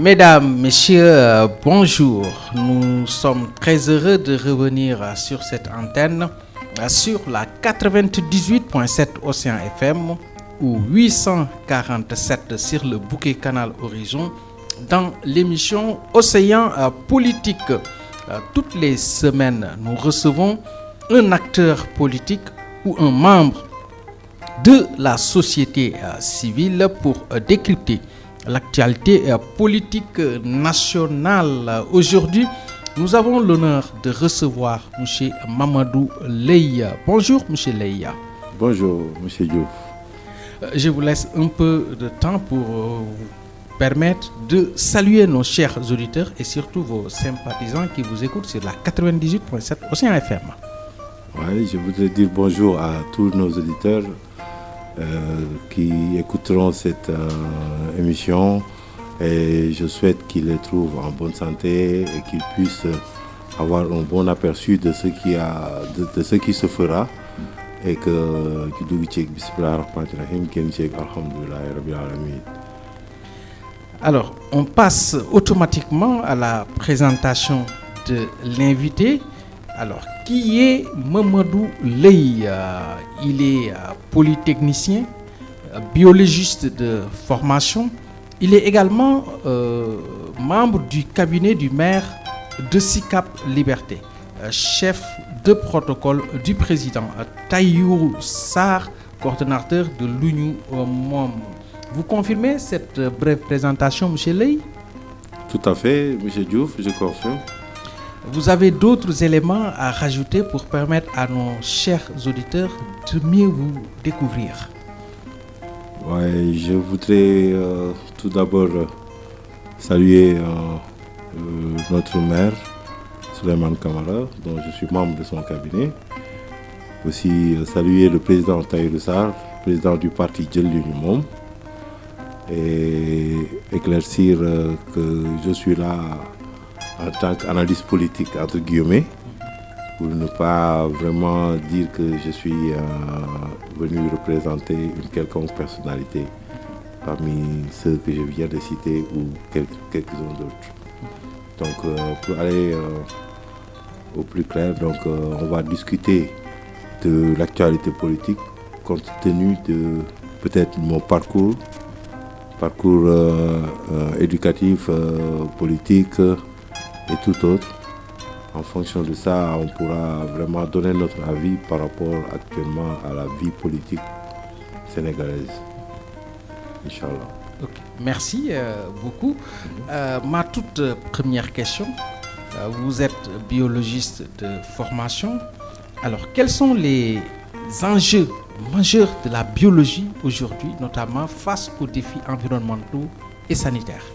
Mesdames, Messieurs, bonjour. Nous sommes très heureux de revenir sur cette antenne, sur la 98.7 Océan FM ou 847 sur le bouquet Canal Horizon dans l'émission Océan Politique. Toutes les semaines, nous recevons un acteur politique ou un membre de la société civile pour décrypter l'actualité politique nationale. Aujourd'hui, nous avons l'honneur de recevoir M. Mamadou Leïa. Bonjour, M. Leïa. Bonjour, M. Diouf. Je vous laisse un peu de temps pour vous permettre de saluer nos chers auditeurs et surtout vos sympathisants qui vous écoutent sur la 98.7 Océan FM. Oui, je voudrais dire bonjour à tous nos auditeurs qui écouteront cette émission et je souhaite qu'ils les trouvent en bonne santé et qu'ils puissent avoir un bon aperçu de ce qui se fera et que Alors, on passe automatiquement à la présentation de l'invité. Alors, qui est Mamadou Leïa? Il est polytechnicien, biologiste de formation. Il est également membre du cabinet du maire de Sicap Liberté, chef de protocole du président Tahirou Sarr, coordonnateur de l'Union Mom. Vous confirmez cette brève présentation, M. Leï? Tout à fait, M. Diouf, je confirme. Vous avez d'autres éléments à rajouter pour permettre à nos chers auditeurs de mieux vous découvrir? Oui, je voudrais tout d'abord saluer notre maire, Souleymane Kamara, dont je suis membre de son cabinet. Aussi saluer le président Tahirou Sarr, président du parti Jël l'Union Mom, et éclaircir que je suis là en tant qu'analyste politique, entre guillemets, pour ne pas vraiment dire que je suis venu représenter une quelconque personnalité parmi ceux que je viens de citer ou quelques-uns d'autres. Donc, pour aller au plus clair, on va discuter de l'actualité politique compte tenu de peut-être mon parcours éducatif, politique et tout autre. En fonction de ça, on pourra vraiment donner notre avis par rapport actuellement à la vie politique sénégalaise. Inch'Allah. Okay. Merci beaucoup. Ma toute première question, vous êtes biologiste de formation. Alors, quels sont les enjeux majeurs de la biologie aujourd'hui, notamment face aux défis environnementaux et sanitaires?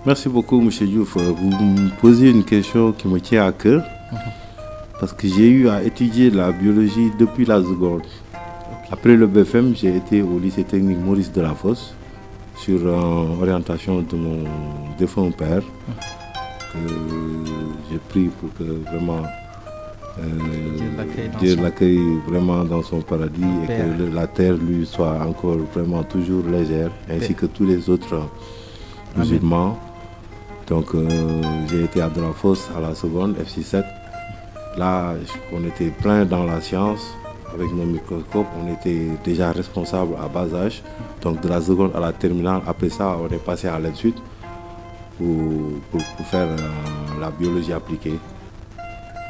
Merci beaucoup, M. Diouf. Vous me posez une question qui me tient à cœur parce que j'ai eu à étudier la biologie depuis la seconde. Okay. Après le BFM, j'ai été au lycée technique Maurice Delafosse sur orientation de mon défunt père que j'ai pris pour que vraiment Dieu l'accueille vraiment dans son paradis et que la terre lui soit encore vraiment toujours légère ainsi que tous les autres musulmans. Donc j'ai été à Delafosse à la seconde, FC7. Là, on était plein dans la science. Avec nos microscopes, on était déjà responsable à bas âge. Donc de la seconde à la terminale, après ça, on est passé à l'étude pour faire la biologie appliquée.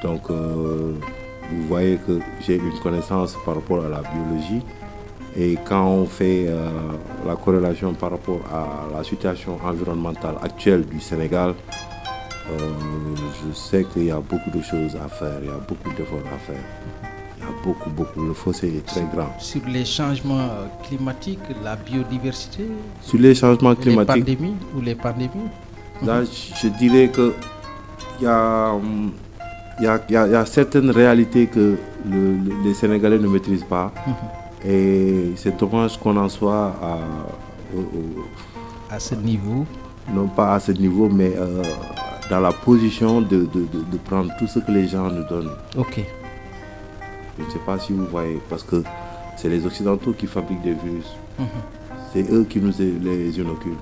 Donc vous voyez que j'ai une connaissance par rapport à la biologie. Et quand on fait la corrélation par rapport à la situation environnementale actuelle du Sénégal, je sais qu'il y a beaucoup de choses à faire, il y a beaucoup d'efforts à faire. Il y a beaucoup, le fossé est très grand. Sur les changements climatiques, la biodiversité, sur les changements climatiques, les pandémies. Là, je dirais que il y a certaines réalités que les Sénégalais ne maîtrisent pas. Et c'est dommage qu'on en soit à ce niveau. Non pas à ce niveau, mais dans la position de prendre tout ce que les gens nous donnent. Ok. Je ne sais pas si vous voyez, parce que c'est les Occidentaux qui fabriquent des virus. C'est eux qui nous les inoculent.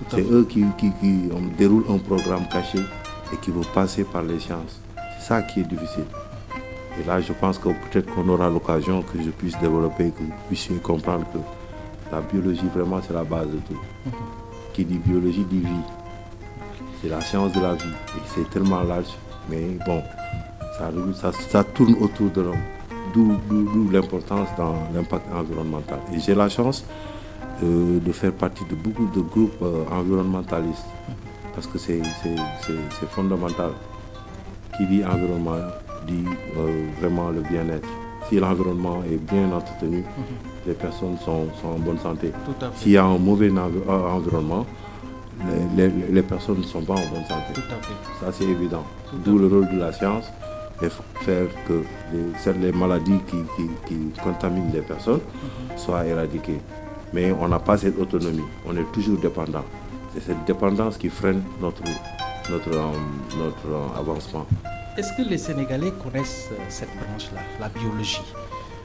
C'est eux qui déroulent un programme caché et qui vont passer par les sciences. C'est ça qui est difficile. Et là, je pense que peut-être qu'on aura l'occasion que je puisse développer, que vous puissiez comprendre que la biologie, vraiment, c'est la base de tout. Qui dit biologie dit vie. C'est la science de la vie. Et c'est tellement large. Mais bon, ça tourne autour de l'homme. D'où l'importance dans l'impact environnemental. Et j'ai la chance de faire partie de beaucoup de groupes environnementalistes. Parce que c'est fondamental. Qui dit environnement dit vraiment le bien-être. Si l'environnement est bien entretenu, les personnes sont en bonne santé. S'il y a un mauvais environnement, les personnes ne sont pas en bonne santé. Tout à fait. Ça, c'est évident. D'où le rôle de la science et faire que les maladies qui contaminent les personnes soient éradiquées. Mais on n'a pas cette autonomie. On est toujours dépendant. C'est cette dépendance qui freine notre avancement. Est-ce que les Sénégalais connaissent cette branche-là, la biologie?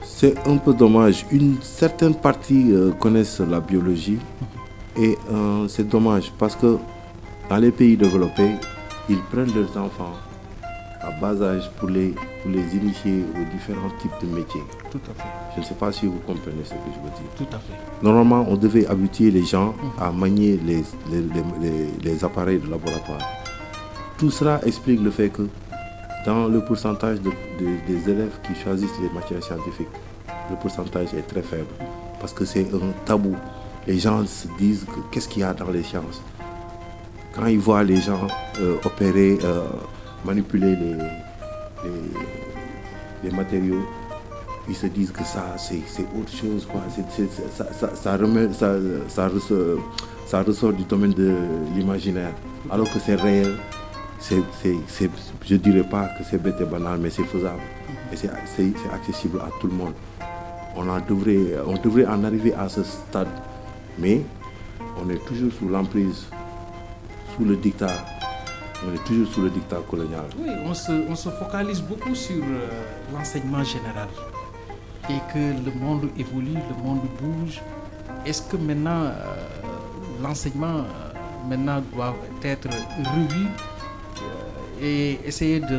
C'est un peu dommage. Une certaine partie connaissent la biologie et c'est dommage parce que dans les pays développés, ils prennent leurs enfants à bas âge pour les initier aux différents types de métiers. Tout à fait. Je ne sais pas si vous comprenez ce que je veux dire. Tout à fait. Normalement, on devait habituer les gens à manier les appareils de laboratoire. Tout cela explique le fait que dans le pourcentage des élèves qui choisissent les matières scientifiques, le pourcentage est très faible parce que c'est un tabou. Les gens se disent qu'est-ce qu'il y a dans les sciences. Quand ils voient les gens opérer, manipuler les matériaux, ils se disent que ça c'est autre chose, quoi. Ça ressort du domaine de l'imaginaire, alors que c'est réel. Je ne dirais pas que c'est bête et banal, mais c'est faisable. Et c'est accessible à tout le monde. On devrait en arriver à ce stade, mais on est toujours sous l'emprise, sous le dictat. On est toujours sous le dictat colonial. Oui, on se focalise beaucoup sur l'enseignement général et que le monde évolue, le monde bouge. Est-ce que maintenant l'enseignement doit être revu et essayer de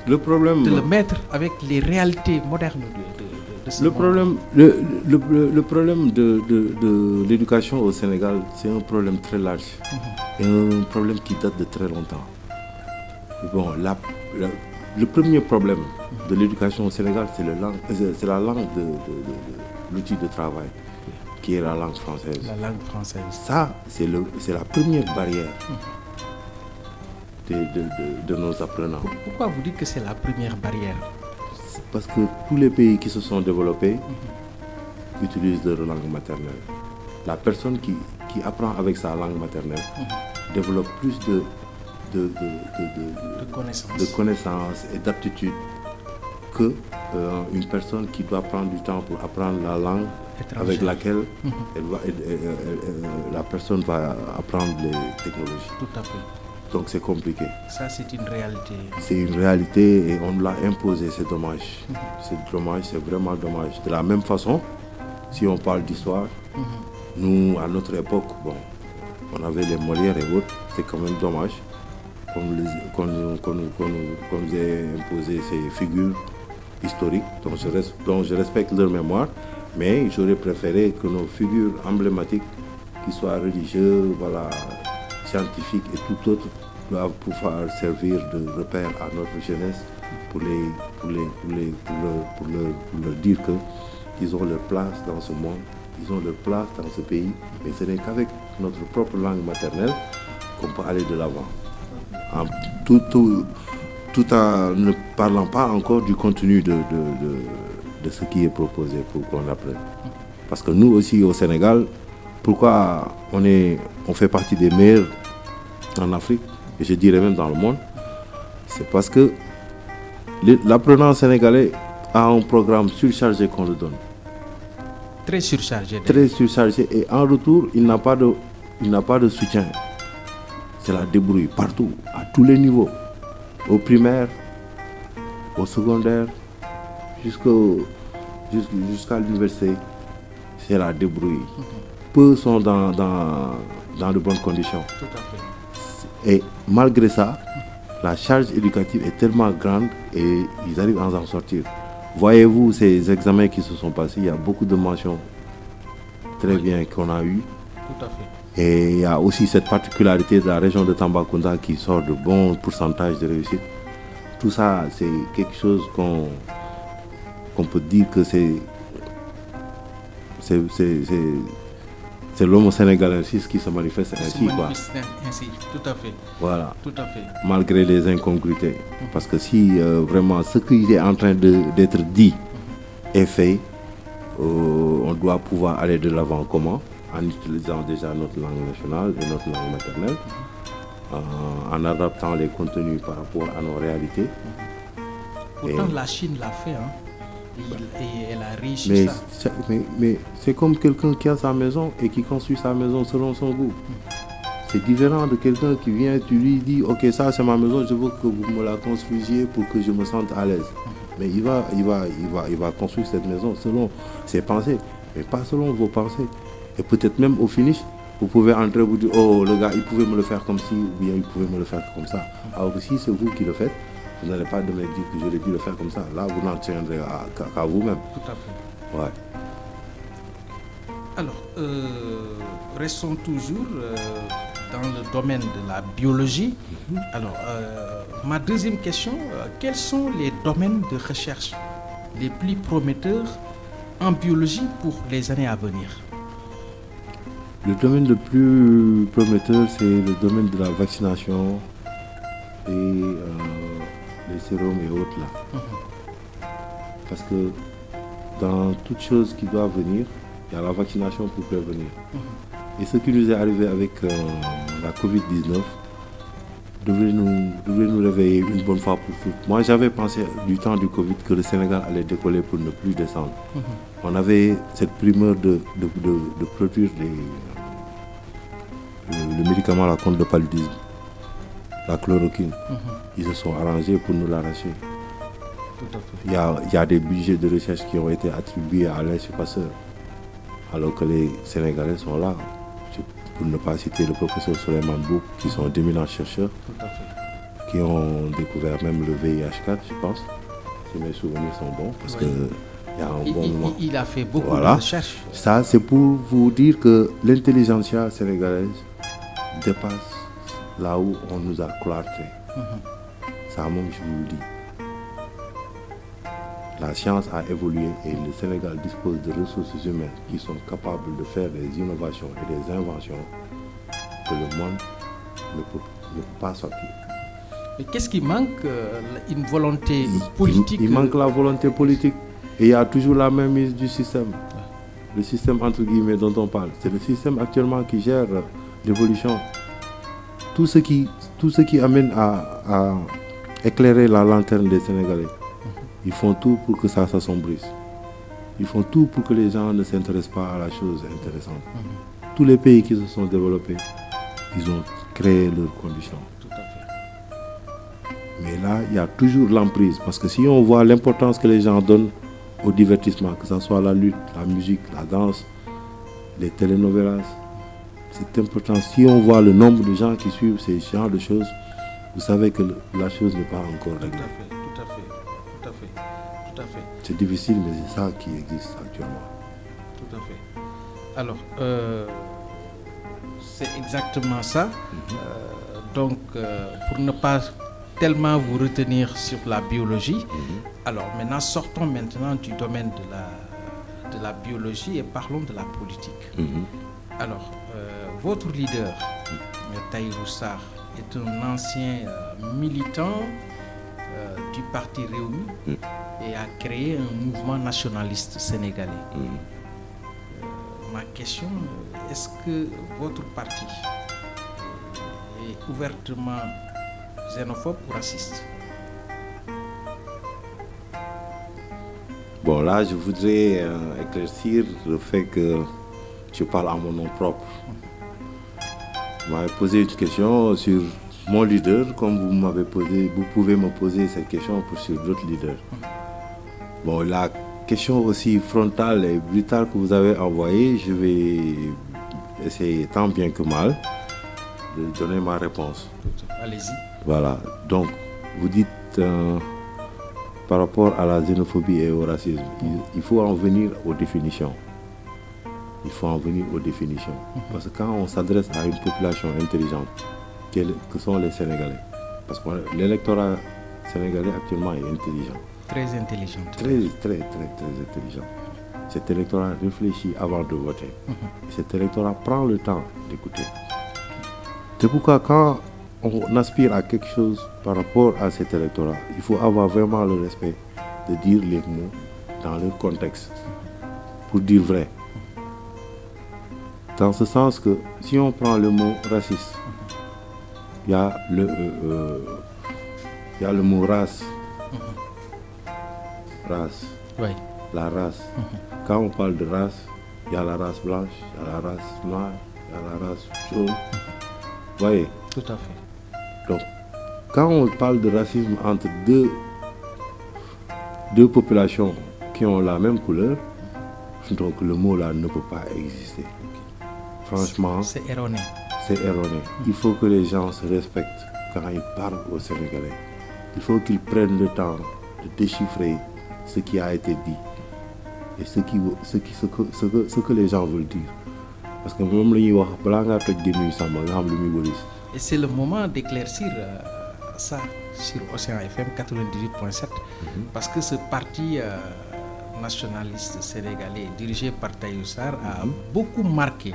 le mettre avec les réalités modernes de ce monde? Le problème de l'éducation au Sénégal, c'est un problème très large et un problème qui date de très longtemps. Bon, le premier problème de l'éducation au Sénégal, c'est la langue de l'outil de travail, qui est la langue française. La langue française. Ça, c'est la première barrière de nos apprenants. Pourquoi vous dites que c'est la première barrière? Parce que tous les pays qui se sont développés utilisent leur langue maternelle. La personne qui apprend avec sa langue maternelle développe plus de connaissances et d'aptitudes que une personne qui doit prendre du temps pour apprendre la langue avec laquelle la personne va apprendre les technologies. Tout à fait. Donc c'est compliqué. Ça, c'est une réalité. C'est une réalité et on l'a imposé, c'est dommage. C'est dommage, c'est vraiment dommage. De la même façon, si on parle d'histoire, nous, à notre époque, bon, on avait les Molières et autres, c'est quand même dommage qu'on nous ait imposé ces figures historiques dont je respecte leur mémoire, mais j'aurais préféré que nos figures emblématiques, qui soient religieuses, voilà, scientifiques et tout autre, doivent pouvoir servir de repère à notre jeunesse pour leur dire qu'ils ont leur place dans ce monde, ils ont leur place dans ce pays, mais ce n'est qu'avec notre propre langue maternelle qu'on peut aller de l'avant. Tout en ne parlant pas encore du contenu de ce qui est proposé pour qu'on apprenne. Parce que nous aussi au Sénégal, pourquoi on fait partie des meilleurs en Afrique, et je dirais même dans le monde, c'est parce que l'apprenant sénégalais a un programme surchargé qu'on le donne. Très surchargé. Très surchargé, et en retour, il n'a pas de soutien. C'est la débrouille partout, à tous les niveaux, au primaire, au secondaire, jusqu'à l'université. C'est la débrouille. peu sont dans de bonnes conditions. Tout à fait. Et malgré ça, la charge éducative est tellement grande et ils arrivent à en sortir. Voyez-vous ces examens qui se sont passés, il y a beaucoup de mentions très bien qu'on a eues. Tout à fait. Et il y a aussi cette particularité de la région de Tambacounda qui sort de bons pourcentages de réussite. Tout ça, c'est quelque chose qu'on peut dire que c'est l'homme sénégalensis qui se manifeste ainsi. Ainsi, tout à fait. Voilà. Tout à fait. Malgré les incongruités. Parce que si vraiment ce qui est en train d'être dit est fait, on doit pouvoir aller de l'avant. Comment? En utilisant déjà notre langue nationale et notre langue maternelle, en adaptant les contenus par rapport à nos réalités. Pourtant, la Chine l'a fait, hein? Et elle a réussi ça. Mais c'est comme quelqu'un qui a sa maison et qui construit sa maison selon son goût. C'est différent de quelqu'un qui vient et tu lui dis ok, ça c'est ma maison, je veux que vous me la construisiez pour que je me sente à l'aise. Mais il va construire cette maison selon ses pensées, mais pas selon vos pensées. Et peut-être même au finish, vous pouvez entrer et vous dire oh le gars il pouvait me le faire comme ci ou bien il pouvait me le faire comme ça. Alors que si c'est vous qui le faites, vous n'allez pas de me dire que j'aurais dû le faire comme ça. Là, vous n'en tiendrez qu'à vous-même. Tout à fait. Ouais. Alors, restons toujours dans le domaine de la biologie. Alors, ma deuxième question, quels sont les domaines de recherche les plus prometteurs en biologie pour les années à venir? Le domaine le plus prometteur, c'est le domaine de la vaccination et les sérums et autres là. Parce que dans toute chose qui doit venir, il y a la vaccination pour prévenir. Et ce qui nous est arrivé avec la Covid-19 devrait nous réveiller une bonne fois pour toutes. Moi j'avais pensé du temps du Covid que le Sénégal allait décoller pour ne plus descendre. On avait cette primeur de produire le médicament à la contre le paludisme, la chloroquine. Ils se sont arrangés pour nous l'arracher. Tout à fait. Il y a des budgets de recherche qui ont été attribués à l'Institut Pasteur, alors que les Sénégalais sont là. Pour ne pas citer le professeur Souleymane Bouk, qui sont d'éminents chercheurs, Tout à fait. qui ont découvert même le VIH4, je pense, si mes souvenirs sont bons, parce que il y a un bon moment. Il a fait beaucoup de recherches. Ça, c'est pour vous dire que l'intelligentsia sénégalaise dépasse là où on nous a cloîtrés. Ça, même, je vous le dis. La science a évolué et le Sénégal dispose de ressources humaines qui sont capables de faire des innovations et des inventions que le monde ne peut pas sortir. Mais qu'est-ce qui manque? Une volonté politique? Il manque la volonté politique. Et il y a toujours la mainmise du système. Le système entre guillemets dont on parle. C'est le système actuellement qui gère l'évolution. Tout ce qui amène à éclairer la lanterne des Sénégalais. Ils font tout pour que ça s'assombrisse. Ils font tout pour que les gens ne s'intéressent pas à la chose intéressante. Tous les pays qui se sont développés, ils ont créé leurs conditions. Tout à fait. Mais là, il y a toujours l'emprise. Parce que si on voit l'importance que les gens donnent au divertissement, que ce soit la lutte, la musique, la danse, les telenovelas, c'est important. Si on voit le nombre de gens qui suivent ces genres de choses, vous savez que la chose n'est pas encore réglée. Tout à fait. C'est difficile, mais c'est ça qui existe actuellement. Tout à fait. Alors, c'est exactement ça. Donc, pour ne pas tellement vous retenir sur la biologie, alors maintenant sortons maintenant du domaine de la biologie et parlons de la politique. Alors, votre leader, Tahirou Sarr, est un ancien militant du parti Rewmi et a créé un mouvement nationaliste sénégalais. Ma question, est-ce que votre parti est ouvertement xénophobe ou raciste? Bon, là, je voudrais éclaircir le fait que je parle en mon nom propre. Vous m'avez posé une question sur mon leader, comme vous pouvez me poser cette question sur d'autres leaders. Bon, la question aussi frontale et brutale que vous avez envoyée, je vais essayer tant bien que mal de donner ma réponse. Allez-y. Voilà, donc vous dites par rapport à la xénophobie et au racisme, il faut en venir aux définitions. Il faut en venir aux définitions. Parce que quand on s'adresse à une population intelligente, que sont les Sénégalais, parce que l'électorat sénégalais actuellement est intelligent. Très intelligent. Très intelligent. Cet électorat réfléchit avant de voter. Cet électorat prend le temps d'écouter. C'est pourquoi quand on aspire à quelque chose par rapport à cet électorat, il faut avoir vraiment le respect de dire les mots dans leur contexte, pour dire vrai. Dans ce sens que si on prend le mot raciste, il y a le mot race. Race. Oui. La race. Quand on parle de race, il y a la race blanche, il y a la race noire, il y a la race jaune. Vous voyez? Tout à fait. Donc, quand on parle de racisme entre deux populations qui ont la même couleur, donc le mot là ne peut pas exister. Franchement, c'est erroné. C'est erroné. Il faut que les gens se respectent quand ils parlent aux Sénégalais. Il faut qu'ils prennent le temps de déchiffrer ce qui a été dit et ce que les gens veulent dire. Parce que même et c'est le moment d'éclaircir ça sur Océan FM 98.7 parce que ce parti nationaliste sénégalais dirigé par Tahirou Sarr a beaucoup marqué,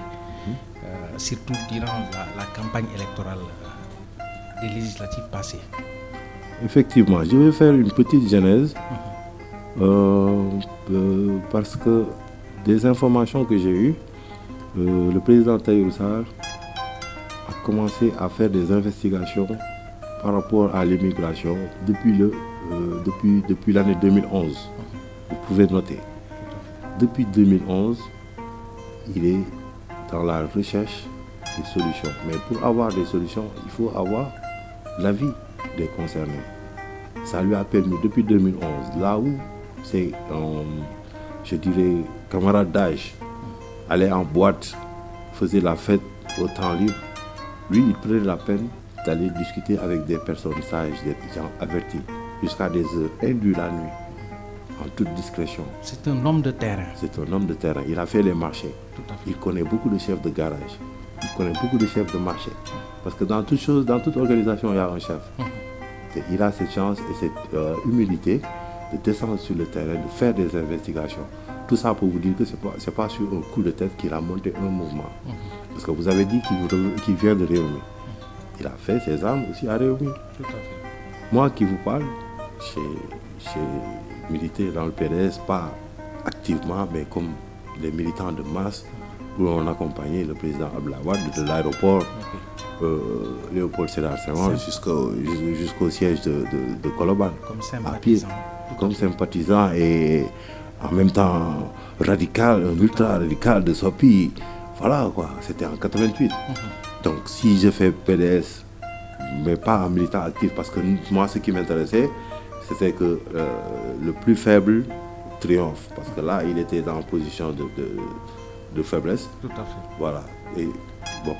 surtout durant la campagne électorale des législatives passées. Effectivement, je vais faire une petite genèse parce que des informations que j'ai eues, le président Tahirou Sarr a commencé à faire des investigations par rapport à l'immigration depuis l'année 2011. Vous pouvez noter. Depuis 2011, il est dans la recherche des solutions. Mais pour avoir des solutions, il faut avoir l'avis des concernés. Ça lui a permis depuis 2011, là où c'est, je dirais, camarades d'âge, allaient en boîte, faisaient la fête au temps libre. Lui, il prenait la peine d'aller discuter avec des personnes sages, des gens avertis, jusqu'à des heures indues la nuit, en toute discrétion. C'est un homme de terrain. C'est un homme de terrain. Il a fait les marchés. Il connaît beaucoup de chefs de garage. Il connaît beaucoup de chefs de marché. Parce que dans toute chose, dans toute organisation, il y a un chef. Il a cette chance et cette humilité de descendre sur le terrain, de faire des investigations. Tout ça pour vous dire que ce n'est pas sur un coup de tête qu'il a monté un mouvement. Parce que vous avez dit qu'il vient de Réumi. Il a fait ses armes aussi à Réumi. Tout à fait. Moi qui vous parle, j'ai milité dans le PDS, pas activement, mais comme les militants de masse, où on accompagnait le président Abdoulaye Wade de l'aéroport Léopold Sédar Senghor jusqu'au siège de Colobane. Comme sympathisant. Comme sympathisant et en même temps radical, un ultra radical de Sopi. Voilà quoi, c'était en 88. Donc si je fais PDS, mais pas en militant actif, parce que moi ce qui m'intéressait, c'était que le plus faible triomphe. Parce que là, il était en position de faiblesse. Tout à fait. Voilà. Et bon,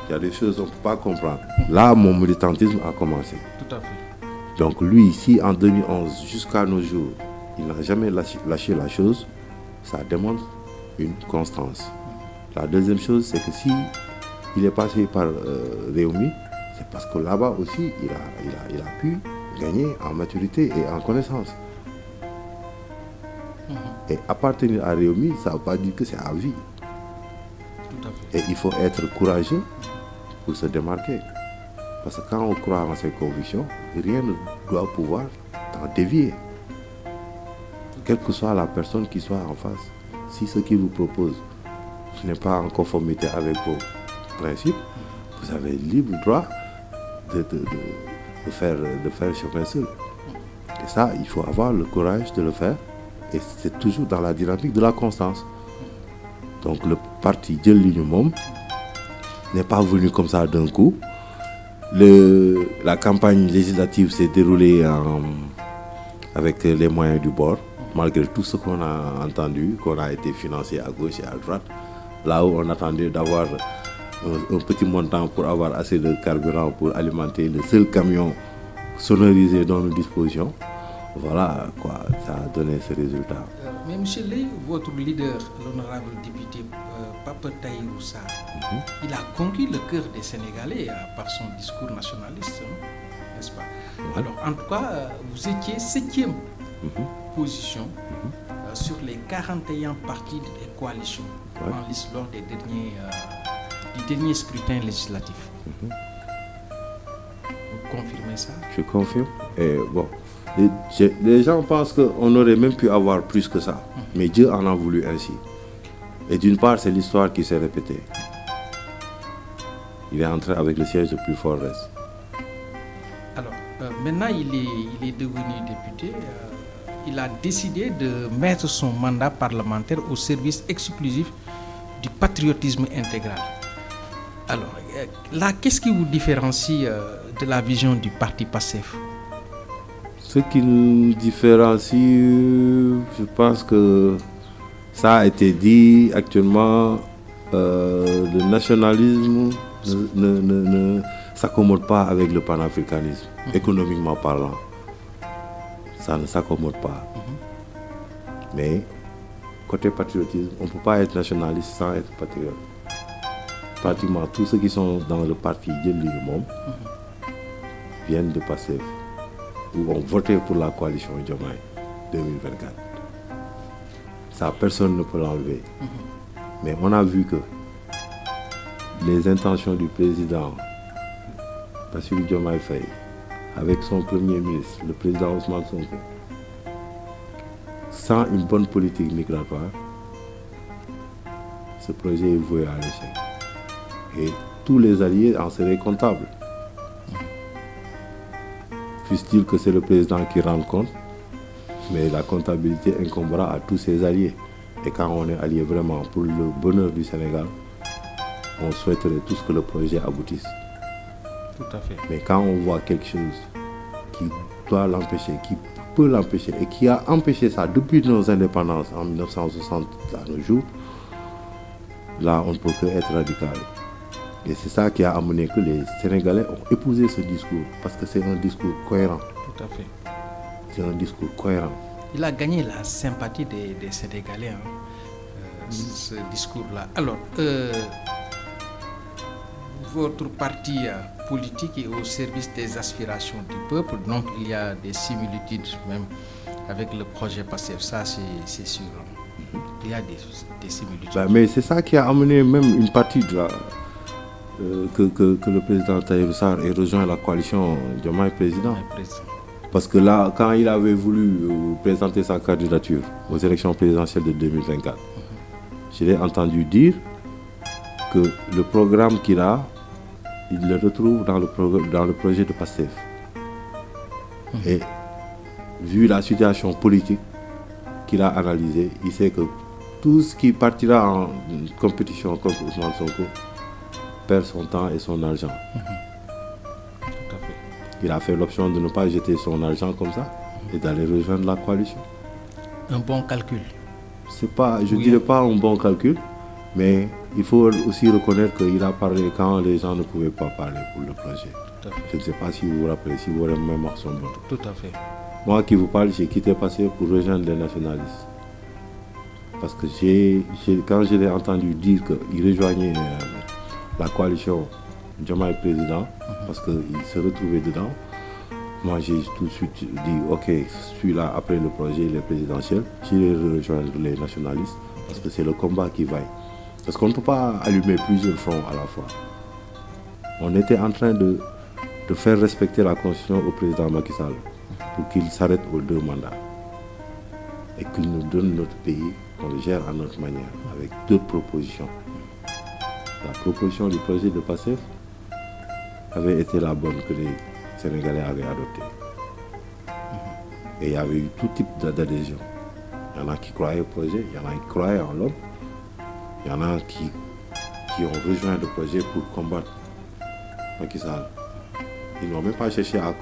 il y a des choses qu'on ne peut pas comprendre. Là, mon militantisme a commencé. Tout à fait. Donc lui, ici, en 2011, jusqu'à nos jours, il n'a jamais lâché la chose, ça demande une constance. La deuxième chose, c'est que si il est passé par Réumi, c'est parce que là-bas aussi, il a pu gagner en maturité et en connaissance. Et appartenir à Réumi, ça ne veut pas dire que c'est à vie. Tout à fait. Et il faut être courageux pour se démarquer. Parce que quand on croit en ses convictions, rien ne doit pouvoir t'en dévier. Quelle que soit la personne qui soit en face, si ce qu'il vous propose n'est pas en conformité avec vos principes, vous avez libre droit de faire chemin seul. Et ça, il faut avoir le courage de le faire. Et c'est toujours dans la dynamique de la constance. Donc le parti Jël Li Ñu Moom n'est pas venu comme ça d'un coup. La campagne législative s'est déroulée avec les moyens du bord, malgré tout ce qu'on a entendu, qu'on a été financé à gauche et à droite. là où on attendait d'avoir un petit montant pour avoir assez de carburant pour alimenter le seul camion sonorisé dont nous disposions. Voilà quoi, ça a donné ce résultat. Mais M. Ley, votre leader, l'honorable député Pape Tahirou Sarr, il a conquis le cœur des Sénégalais par son discours nationaliste, n'est-ce pas? Alors, en tout cas, vous étiez 7e position sur les 41 partis des coalitions en liste lors des du dernier scrutin législatif. Vous confirmez ça? Je confirme. Et bon, les gens pensent qu'on aurait même pu avoir plus que ça. Mais Dieu en a voulu ainsi. Et d'une part, c'est l'histoire qui s'est répétée. Il est entré avec le siège le plus fort reste. Alors, maintenant, il est devenu député. Il a décidé de mettre son mandat parlementaire au service exclusif du patriotisme intégral. Alors, là, qu'est-ce qui vous différencie de la vision du parti PASTEF? Ce qui nous différencie, je pense que ça a été dit actuellement, le nationalisme ne s'accommode pas avec le panafricanisme, économiquement parlant. Ça ne s'accommode pas. Mais côté patriotisme, on ne peut pas être nationaliste sans être patriote. Pratiquement tous ceux qui sont dans le parti Djeli Mom viennent de PASTEF ou ont voté pour la coalition Diomaye 2024. Ça, personne ne peut l'enlever. Mais on a vu que les intentions du président Bassirou Diomaye Faye, avec son premier ministre, le président Ousmane Sonko, sans une bonne politique migratoire, ce projet est voué à l'échec. Et tous les alliés en seraient comptables. Fût-il que c'est le président qui rend compte, mais la comptabilité incombera à tous ses alliés. Et quand on est allié vraiment pour le bonheur du Sénégal, on souhaiterait tous que le projet aboutisse. Tout à fait. Mais quand on voit quelque chose qui doit l'empêcher, qui peut l'empêcher et qui a empêché ça depuis nos indépendances en 1960 à nos jours, là on ne peut que être radical. Et c'est ça qui a amené que les Sénégalais ont épousé ce discours, parce que c'est un discours cohérent. Tout à fait. C'est un discours cohérent. Il a gagné la sympathie des Sénégalais, ce discours-là. Alors, votre parti politique est au service des aspirations du peuple, donc il y a des similitudes même avec le projet PASTEF, ça c'est sûr. Il y a des similitudes. Mais c'est ça qui a amené même une partie de la... que le président Tahirou Sarr ait rejoint la coalition Diomaye président. Parce que là, quand il avait voulu présenter sa candidature aux élections présidentielles de 2024, je l'ai entendu dire que le programme qu'il a, il le retrouve dans le projet de PASTEF. Et vu la situation politique qu'il a analysée, il sait que tout ce qui partira en compétition contre Ousmane Sonko perd son temps et son argent. Tout à fait. Il a fait l'option de ne pas jeter son argent comme ça et d'aller rejoindre la coalition. Un bon calcul. C'est pas, je ne dirais pas un bon calcul, mais il faut aussi reconnaître qu'il a parlé quand les gens ne pouvaient pas parler pour le projet. Tout à fait. Je ne sais pas si vous vous rappelez, si vos mémoires sont bonnes. Tout à fait. Moi qui vous parle, j'ai quitté PASTEF pour rejoindre les nationalistes. Parce que quand je l'ai entendu dire qu'il rejoignait la coalition Diomaye président, parce qu'il se retrouvait dedans, moi j'ai tout de suite dit ok, celui-là après le projet, les présidentiels, j'irai rejoindre les nationalistes, parce que c'est le combat qui vaille. Parce qu'on ne peut pas allumer plusieurs fronts à la fois. On était en train de faire respecter la constitution au président Macky Sall pour qu'il s'arrête aux 2 mandats et qu'il nous donne notre pays, qu'on le gère à notre manière, avec 2 propositions. La proposition du projet de PASTEF avait été la bonne que les Sénégalais avaient adoptée. Et il y avait eu tout type d'adhésion. Il y en a qui croyaient au projet, il y en a qui croyaient en l'homme, il y en a qui ont rejoint le projet pour combattre Macky Sall. Ils n'ont même pas cherché à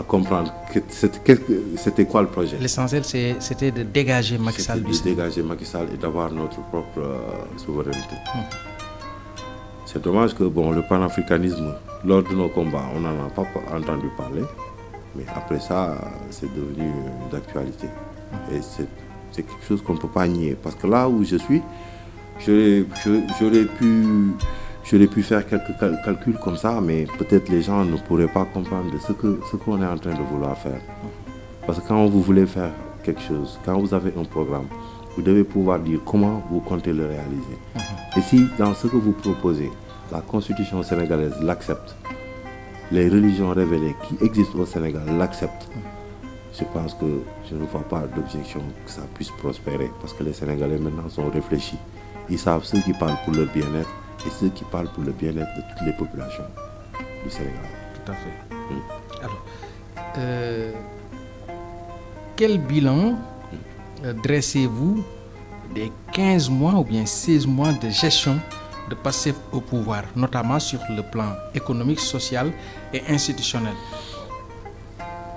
comprendre que c'était quoi le projet. L'essentiel, c'était de dégager Macky Sall du Sénégal. Dégager Macky Sall et d'avoir notre propre souveraineté. C'est dommage que le panafricanisme, lors de nos combats, on n'en a pas entendu parler. Mais après ça, c'est devenu d'actualité. Et c'est quelque chose qu'on ne peut pas nier. Parce que là où je suis, j'aurais pu faire quelques calculs comme ça, mais peut-être les gens ne pourraient pas comprendre ce qu'on est en train de vouloir faire. Parce que quand vous voulez faire quelque chose, quand vous avez un programme, vous devez pouvoir dire comment vous comptez le réaliser. Et si dans ce que vous proposez, la constitution sénégalaise l'accepte, les religions révélées qui existent au Sénégal l'acceptent, je pense que je ne vois pas d'objection que ça puisse prospérer. Parce que les Sénégalais maintenant sont réfléchis. Ils savent ceux qui parlent pour leur bien-être et ceux qui parlent pour le bien-être de toutes les populations du Sénégal. Tout à fait. Alors, quel bilan dressez-vous des 15 mois ou bien 16 mois de gestion de Pastef au pouvoir, notamment sur le plan économique, social et institutionnel?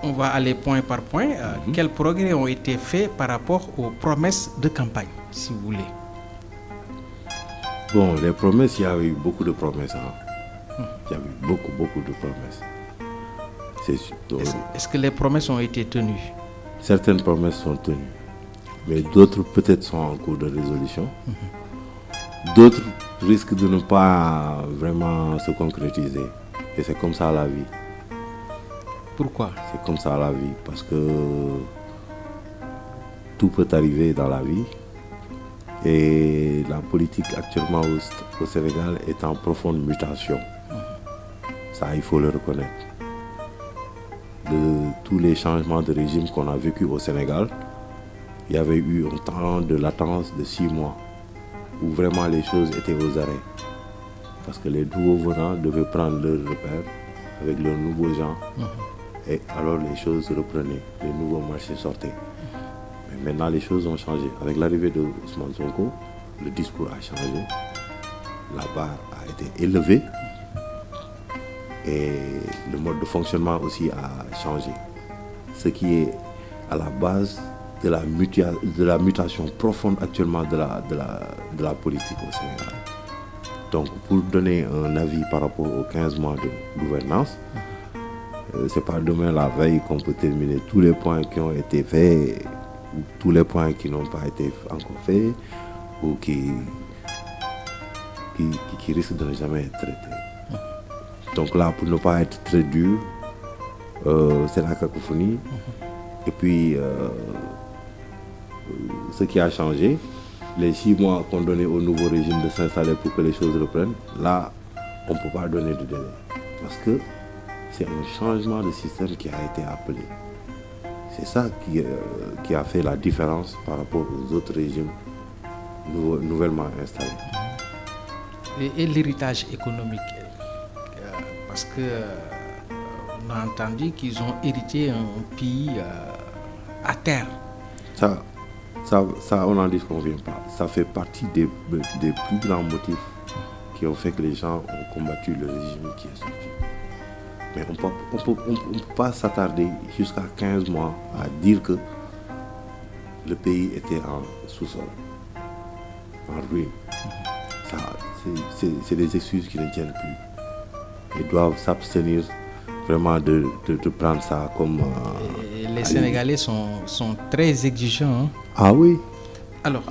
On va aller point par point. Quels progrès ont été faits par rapport aux promesses de campagne, si vous voulez? Les promesses, il y a eu beaucoup de promesses. Il y a eu beaucoup de promesses. Est-ce que les promesses ont été tenues? Certaines promesses sont tenues, mais d'autres peut-être sont en cours de résolution. D'autres risquent de ne pas vraiment se concrétiser. Et c'est comme ça la vie. Pourquoi? C'est comme ça la vie, parce que tout peut arriver dans la vie. Et la politique actuellement au Sénégal est en profonde mutation. Ça, il faut le reconnaître. De tous les changements de régime qu'on a vécu au Sénégal, il y avait eu un temps de latence de 6 mois où vraiment les choses étaient aux arrêts. Parce que les nouveaux venants devaient prendre leur repère avec leurs nouveaux gens. Et alors les choses reprenaient, les nouveaux marchés sortaient. Mais maintenant les choses ont changé. Avec l'arrivée de Ousmane Sonko, le discours a changé, la barre a été élevée et le mode de fonctionnement aussi a changé. Ce qui est à la base de la mutation profonde actuellement de la politique au Sénégal. Donc pour donner un avis par rapport aux 15 mois de gouvernance, c'est pas demain la veille qu'on peut terminer tous les points qui ont été faits ou tous les points qui n'ont pas été encore faits ou qui risquent de ne jamais être traités. Donc là, pour ne pas être très dur, c'est la cacophonie. Et puis, ce qui a changé, les 6 mois qu'on donnait au nouveau régime de s'installer pour que les choses reprennent, là, on ne peut pas donner de délai. Parce que c'est un changement de système qui a été appelé. C'est ça qui a fait la différence par rapport aux autres régimes nouvellement installés. Et l'héritage économique, parce que on a entendu qu'ils ont hérité un pays à terre. Ça, on n'en disconvient pas. Ça fait partie des plus grands motifs qui ont fait que les gens ont combattu le régime qui est sorti. Mais on ne peut pas s'attarder jusqu'à 15 mois à dire que le pays était en sous-sol, en ruine. C'est des excuses qui ne tiennent plus. Ils doivent s'abstenir vraiment de prendre ça comme... les Sénégalais sont très exigeants. Ah oui. Alors,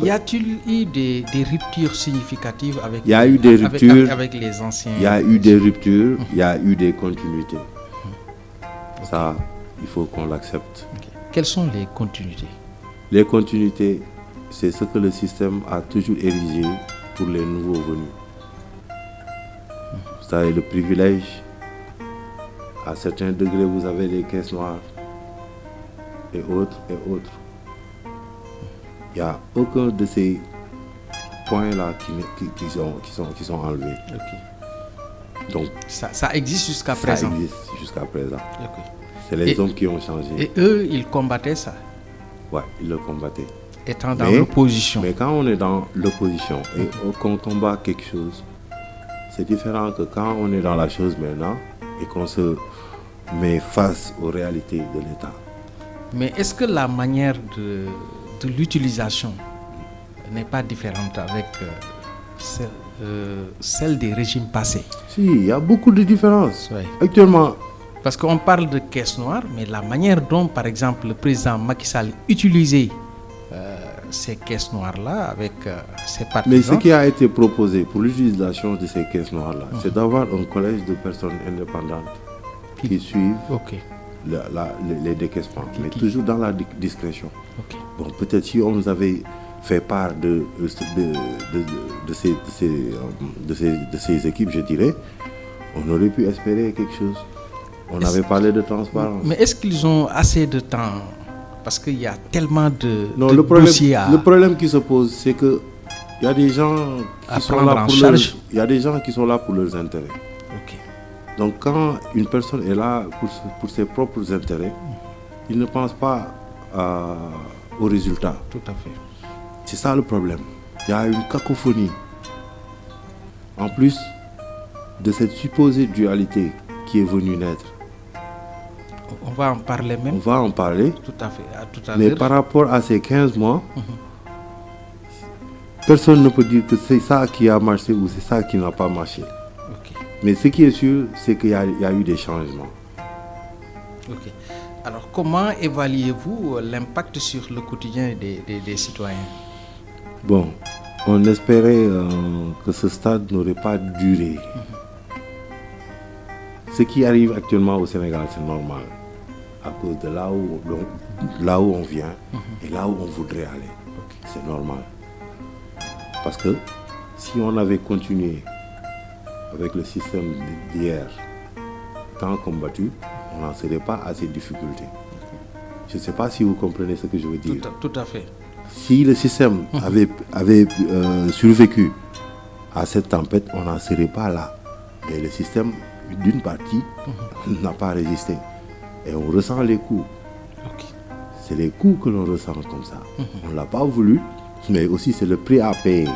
y a-t-il eu des ruptures significatives avec, avec les anciens? Il y a eu des ruptures, il y a eu des continuités. Ça, il faut qu'on l'accepte. Quelles sont les continuités? Les continuités, c'est ce que le système a toujours érigé pour les nouveaux venus. Ça est le privilège. À certains degrés, vous avez les caisses noires et autres et autres. Il n'y a aucun de ces points-là qui sont enlevés. Donc, ça existe jusqu'à présent. Ça existe jusqu'à présent. C'est les hommes qui ont changé. Et eux, ils combattaient ça? Ouais, ils le combattaient. Étant dans l'opposition. Mais quand on est dans l'opposition et qu'on combat quelque chose, C'est différent que quand on est dans la chose maintenant et qu'on se met face aux réalités de l'État. Mais est-ce que la manière de l'utilisation n'est pas différente avec celle des régimes passés? Si, il y a beaucoup de différences. Oui. Actuellement, parce qu'on parle de caisse noire, mais la manière dont, par exemple, le président Macky Sall utilisait ces caisses noires-là avec ses partisans... Mais ce qui a été proposé pour l'utilisation de ces caisses noires-là, c'est d'avoir un collège de personnes indépendantes qui suivent les décaissements, mais toujours dans la discrétion. Bon, peut-être si on nous avait fait part de ces équipes, je dirais, on aurait pu espérer quelque chose. On avait parlé de transparence. Mais est-ce qu'ils ont assez de temps? Parce qu'il y a tellement de dossiers à... Le problème qui se pose, c'est que il y a des gens qui sont là pour il y a des gens qui sont là pour leurs intérêts. Donc quand une personne est là pour ses propres intérêts, il ne pense pas au résultat. Tout à fait. C'est ça le problème. Il y a une cacophonie. En plus de cette supposée dualité qui est venue naître. On va en parler même. On va en parler. Tout à fait. Tout à mais l'heure. Par rapport à ces 15 mois, personne ne peut dire que c'est ça qui a marché ou c'est ça qui n'a pas marché. Mais ce qui est sûr, c'est qu'il y a eu des changements. Alors, comment évaluez-vous l'impact sur le quotidien des citoyens? Bon, on espérait que ce stade n'aurait pas duré. Ce qui arrive actuellement au Sénégal, c'est normal. À cause de là où on vient et là où on voudrait aller. C'est normal. Parce que si on avait continué avec le système d'hier, tant combattu, on n'en serait pas à ces difficultés. Je ne sais pas si vous comprenez ce que je veux dire. Tout à fait. Si le système avait survécu à cette tempête, on n'en serait pas là. Mais le système, d'une partie, n'a pas résisté. Et on ressent les coups. C'est les coups que l'on ressent comme ça. On ne l'a pas voulu, mais aussi c'est le prix à payer.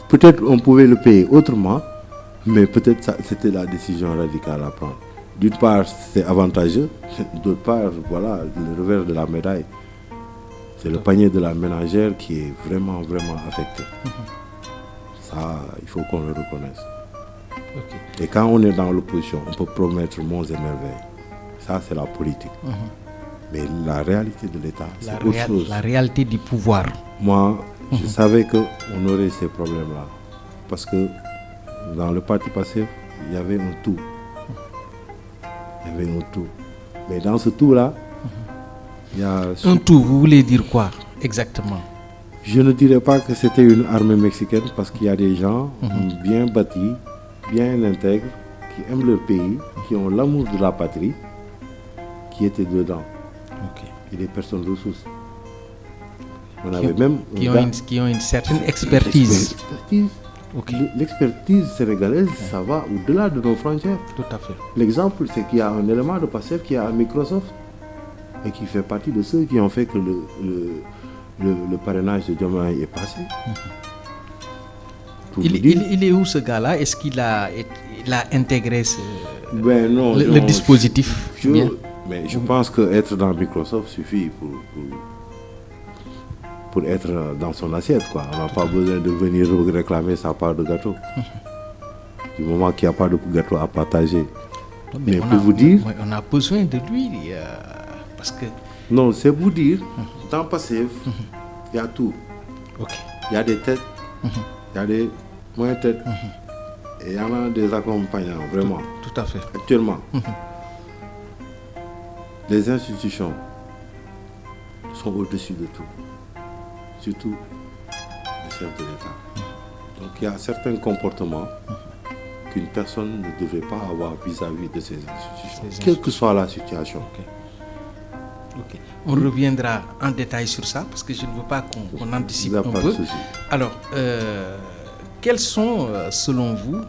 Peut-être on pouvait le payer autrement, mais peut-être c'était la décision radicale à prendre. D'une part, c'est avantageux. D'autre part, voilà, le revers de la médaille. C'est le panier de la ménagère qui est vraiment, vraiment affecté. Ça, il faut qu'on le reconnaisse. Et quand on est dans l'opposition, on peut promettre monts et merveilles. Ça, c'est la politique. Mais la réalité de l'État, c'est autre chose. La réalité du pouvoir. Moi, je savais qu'on aurait ces problèmes-là. Parce que dans le parti passif, il y avait un tout. Il y avait un tout. Mais dans ce tout-là, il y a... Un tout, vous voulez dire quoi exactement? Je ne dirais pas que c'était une armée mexicaine parce qu'il y a des gens bien bâtis, bien intègres, qui aiment leur pays, qui ont l'amour de la patrie, qui étaient dedans. Et des personnes ressources. On avait même qui ont une certaine expertise. L'expertise sénégalaise, ça va au-delà de nos frontières. Tout à fait. L'exemple, c'est qu'il y a un élément de PASTEF qui est à Microsoft et qui fait partie de ceux qui ont fait que le parrainage de Diomaye est passé. Il est où ce gars-là? Est-ce qu'il a intégré non, le dispositif? Mais je pense qu'être dans Microsoft suffit pour être dans son assiette, quoi. On n'a pas besoin de venir réclamer sa part de gâteau. Du moment qu'il n'y a pas de gâteau à partager. Mais pour vous dire... On a besoin de lui parce que... Non, c'est vous dire, dans Passif, il y a tout. Il y a des têtes, il y a des moins têtes, et il y en a des accompagnants, vraiment. Tout à fait. Actuellement, les institutions sont au-dessus de tout. Surtout le chef de l'État. Donc il y a certains comportements qu'une personne ne devrait pas avoir vis-à-vis de ces institutions, quelle que soit la situation. On reviendra en détail sur ça parce que je ne veux pas qu'on anticipe un peu. Alors, quelles sont, selon vous,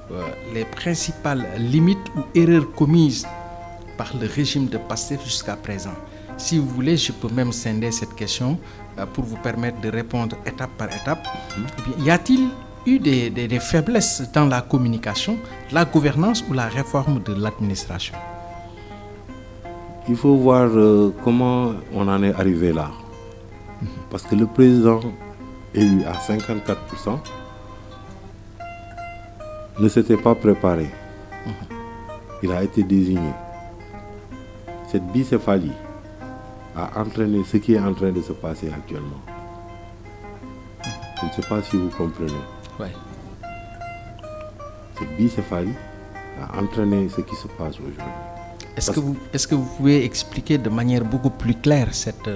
les principales limites ou erreurs commises par le régime de PASTEF jusqu'à présent? Si vous voulez, je peux même scinder cette question pour vous permettre de répondre étape par étape. Y a-t-il eu des faiblesses dans la communication, la gouvernance ou la réforme de l'administration? Il faut voir comment on en est arrivé là. Parce que le président élu à 54% ne s'était pas préparé. Il a été désigné. Cette bicéphalie a entraîné ce qui est en train de se passer actuellement. Je ne sais pas si vous comprenez. Oui. Cette bicéphalie a entraîné ce qui se passe aujourd'hui. Est-ce que vous pouvez expliquer de manière beaucoup plus claire cette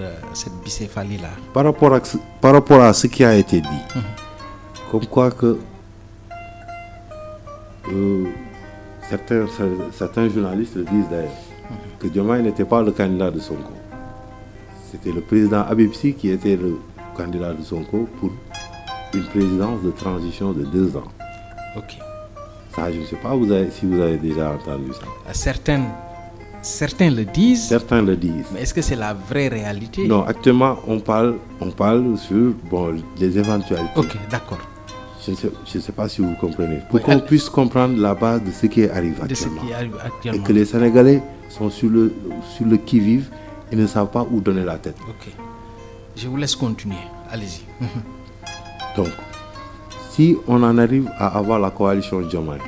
bicéphalie-là? Par rapport à ce qui a été dit, comme quoi que certains journalistes le disent d'ailleurs, que Diomaye n'était pas le candidat de Sonko. C'était le président Habib Sy qui était le candidat de Sonko pour une présidence de transition de 2 ans. Ok. Ça, je ne sais pas si vous avez déjà entendu ça. Certains le disent. Certains le disent. Mais est-ce que c'est la vraie réalité? Non, actuellement, on parle sur les éventualités. Ok, d'accord. Je ne sais pas si vous comprenez. Pour qu'on puisse comprendre la base de ce qui arrive actuellement. Et que les Sénégalais sont sur le qui-vive et ne savent pas où donner la tête. Ok. Je vous laisse continuer. Allez-y. Donc, si on en arrive à avoir la coalition Diomaye,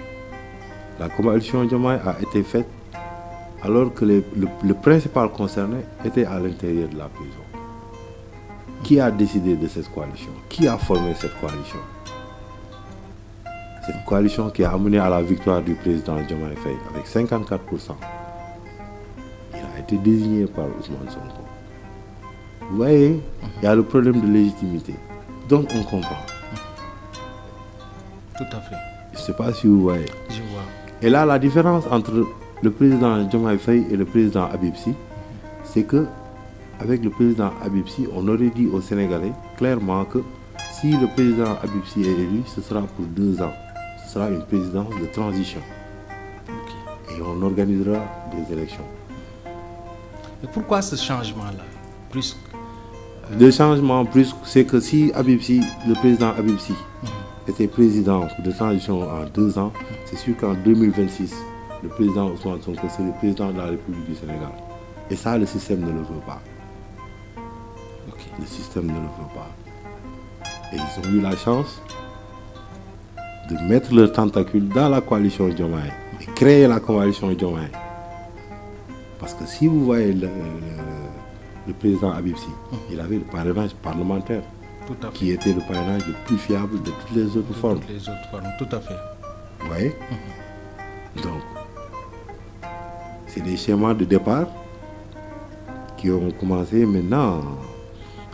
la coalition Diomaye a été faite alors que le principal concerné était à l'intérieur de la prison. Qui a décidé de cette coalition? Qui a formé cette coalition? Cette coalition qui a amené à la victoire du président Diomaye Faye avec 54%. Il a été désigné par Ousmane Sonko. Vous voyez, il y a le problème de légitimité. Donc on comprend. Tout à fait. Je ne sais pas si vous voyez. Je vois. Et là, la différence entre le président Diomaye Faye et le président Habib Sy, c'est que avec le président Habib Sy, on aurait dit aux Sénégalais clairement que si le président Habib Sy est élu, ce sera pour 2 ans. Ce sera une présidence de transition. Okay. Et on organisera des élections. Et pourquoi ce changement-là brusque? Le changement brusque, c'est que si le président Habib Sy était président de transition en 2 ans, c'est sûr qu'en 2026, le président Ousmane Sonko, c'est le président de la République du Sénégal. Et ça, le système ne le veut pas. Okay. Le système ne le veut pas. Et ils ont eu la chance de mettre leurs tentacules dans la coalition Diomaye et créer la coalition Diomaye. Parce que si vous voyez le président Habib Sy, il avait le parrainage parlementaire, qui était le parrainage le plus fiable de toutes les autres formes. Toutes les autres formes, tout à fait. Vous voyez? Donc, c'est des schémas de départ qui ont commencé maintenant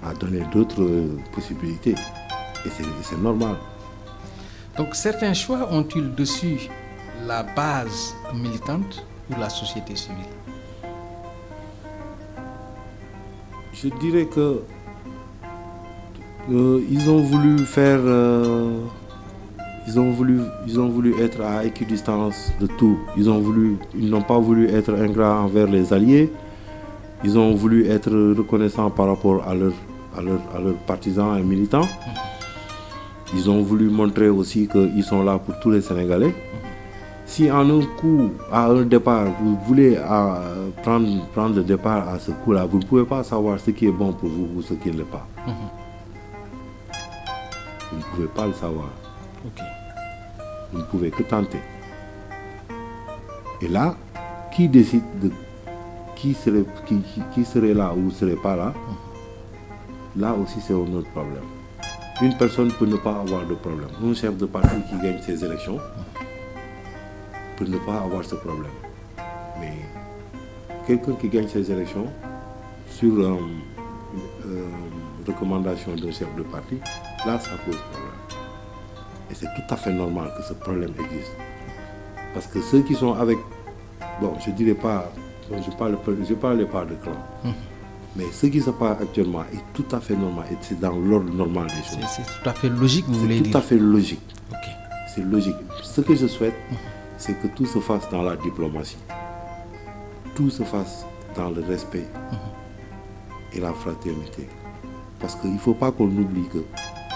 à donner d'autres possibilités. Et c'est normal. Donc certains choix ont-ils dessus la base militante ou la société civile? Je dirais que ils ont voulu faire, ils ont voulu être à équidistance de tout. Ils n'ont pas voulu être ingrats envers les alliés. Ils ont voulu être reconnaissants par rapport à leurs partisans et militants. Ils ont voulu montrer aussi qu'ils sont là pour tous les Sénégalais. Si en un coup, à un départ, vous voulez prendre le départ à ce coup-là, vous ne pouvez pas savoir ce qui est bon pour vous ou ce qui ne l'est pas. Vous ne pouvez pas le savoir. Okay. Vous ne pouvez que tenter. Et là, qui décide de qui serait là ou ne serait pas là? Là aussi, c'est un autre problème. Une personne peut ne pas avoir de problème. Un chef de parti qui gagne ses élections peut ne pas avoir ce problème. Mais quelqu'un qui gagne ses élections sur recommandation d'un chef de parti, là, ça pose problème. Et c'est tout à fait normal que ce problème existe. Parce que ceux qui sont avec... Bon, je ne dirais pas... Je ne parle pas de clan. Mais ce qui se passe actuellement est tout à fait normal. Et c'est dans l'ordre normal des choses. C'est tout à fait logique, vous voulez dire? C'est tout à fait logique. Okay. C'est logique. Ce que je souhaite, c'est que tout se fasse dans la diplomatie. Tout se fasse dans le respect et la fraternité. Parce qu'il ne faut pas qu'on oublie que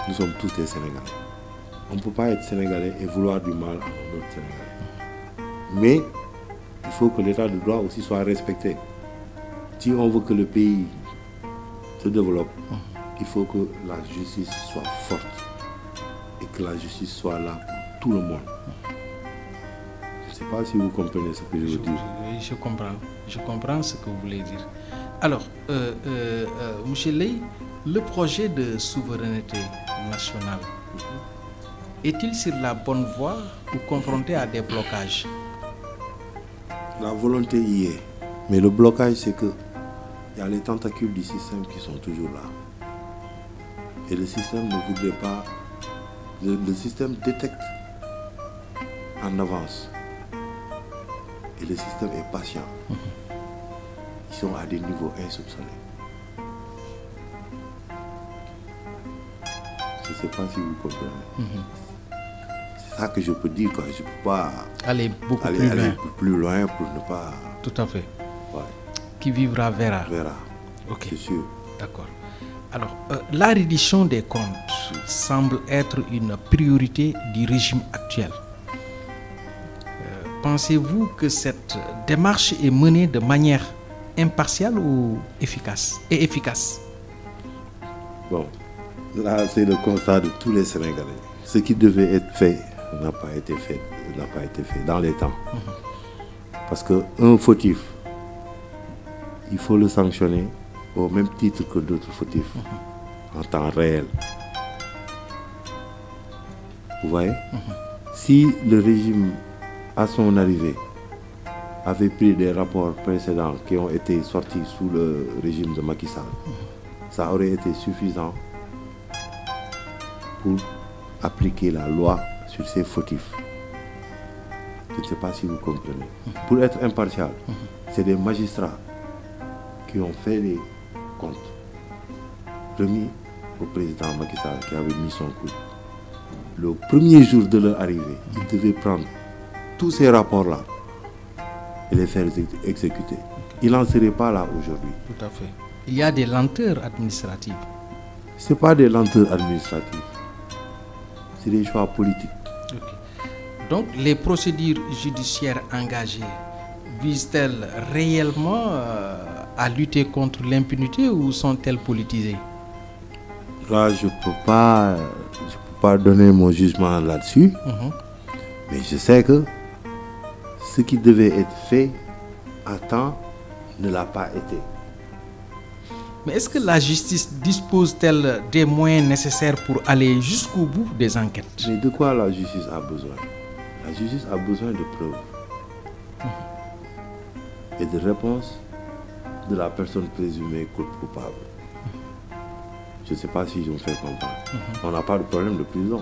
nous sommes tous des Sénégalais. On ne peut pas être sénégalais et vouloir du mal à un autre sénégalais. Mais il faut que l'état de droit aussi soit respecté. Si on veut que le pays se développe, il faut que la justice soit forte et que la justice soit là pour tout le monde. Je ne sais pas si vous comprenez ce que je veux dire. Je comprends ce que vous voulez dire. Alors, M. Ley, le projet de souveraineté nationale, est-il sur la bonne voie ou confronté à des blocages? La volonté y est. Mais le blocage, c'est que il y a les tentacules du système qui sont toujours là. Et le système ne voudrait pas... Le système détecte en avance. Et le système est patient. Ils sont à des niveaux insoupçonnés. Je ne sais pas si vous comprenez. C'est ça que je peux dire, quoi. Je ne peux pas aller plus loin pour ne pas... Tout à fait. Ouais. Qui vivra verra. Verra. Ok. C'est sûr. D'accord. Alors, la reddition des comptes semble être une priorité du régime actuel. Pensez-vous que cette démarche est menée de manière impartiale ou efficace? Bon, là c'est le constat de tous les Sénégalais. Ce qui devait être fait n'a pas été fait dans les temps. Parce qu'un fautif, il faut le sanctionner au même titre que d'autres fautifs, en temps réel. Vous voyez? Si le régime, à son arrivée, avait pris des rapports précédents qui ont été sortis sous le régime de Macky Sall, ça aurait été suffisant pour appliquer la loi sur ces fautifs. Je ne sais pas si vous comprenez. Pour être impartial, c'est des magistrats qui ont fait les comptes remis au président Macky Sall qui avait mis son coup. Le premier jour de leur arrivée, ils devaient prendre tous ces rapports-là et les faire exécuter. Ils n'en seraient pas là aujourd'hui. Tout à fait. Il y a des lenteurs administratives. Ce n'est pas des lenteurs administratives. C'est des choix politiques. Okay. Donc, les procédures judiciaires engagées visent-elles réellement à lutter contre l'impunité ou sont-elles politisées? Là, je ne peux pas donner mon jugement là-dessus. Mais je sais que ce qui devait être fait à temps ne l'a pas été. Mais est-ce que la justice dispose-t-elle des moyens nécessaires pour aller jusqu'au bout des enquêtes? Mais de quoi la justice a besoin? La justice a besoin de preuves et de réponses de la personne présumée coupable. Je ne sais pas si je me fais comprendre. On n'a pas de problème de prison.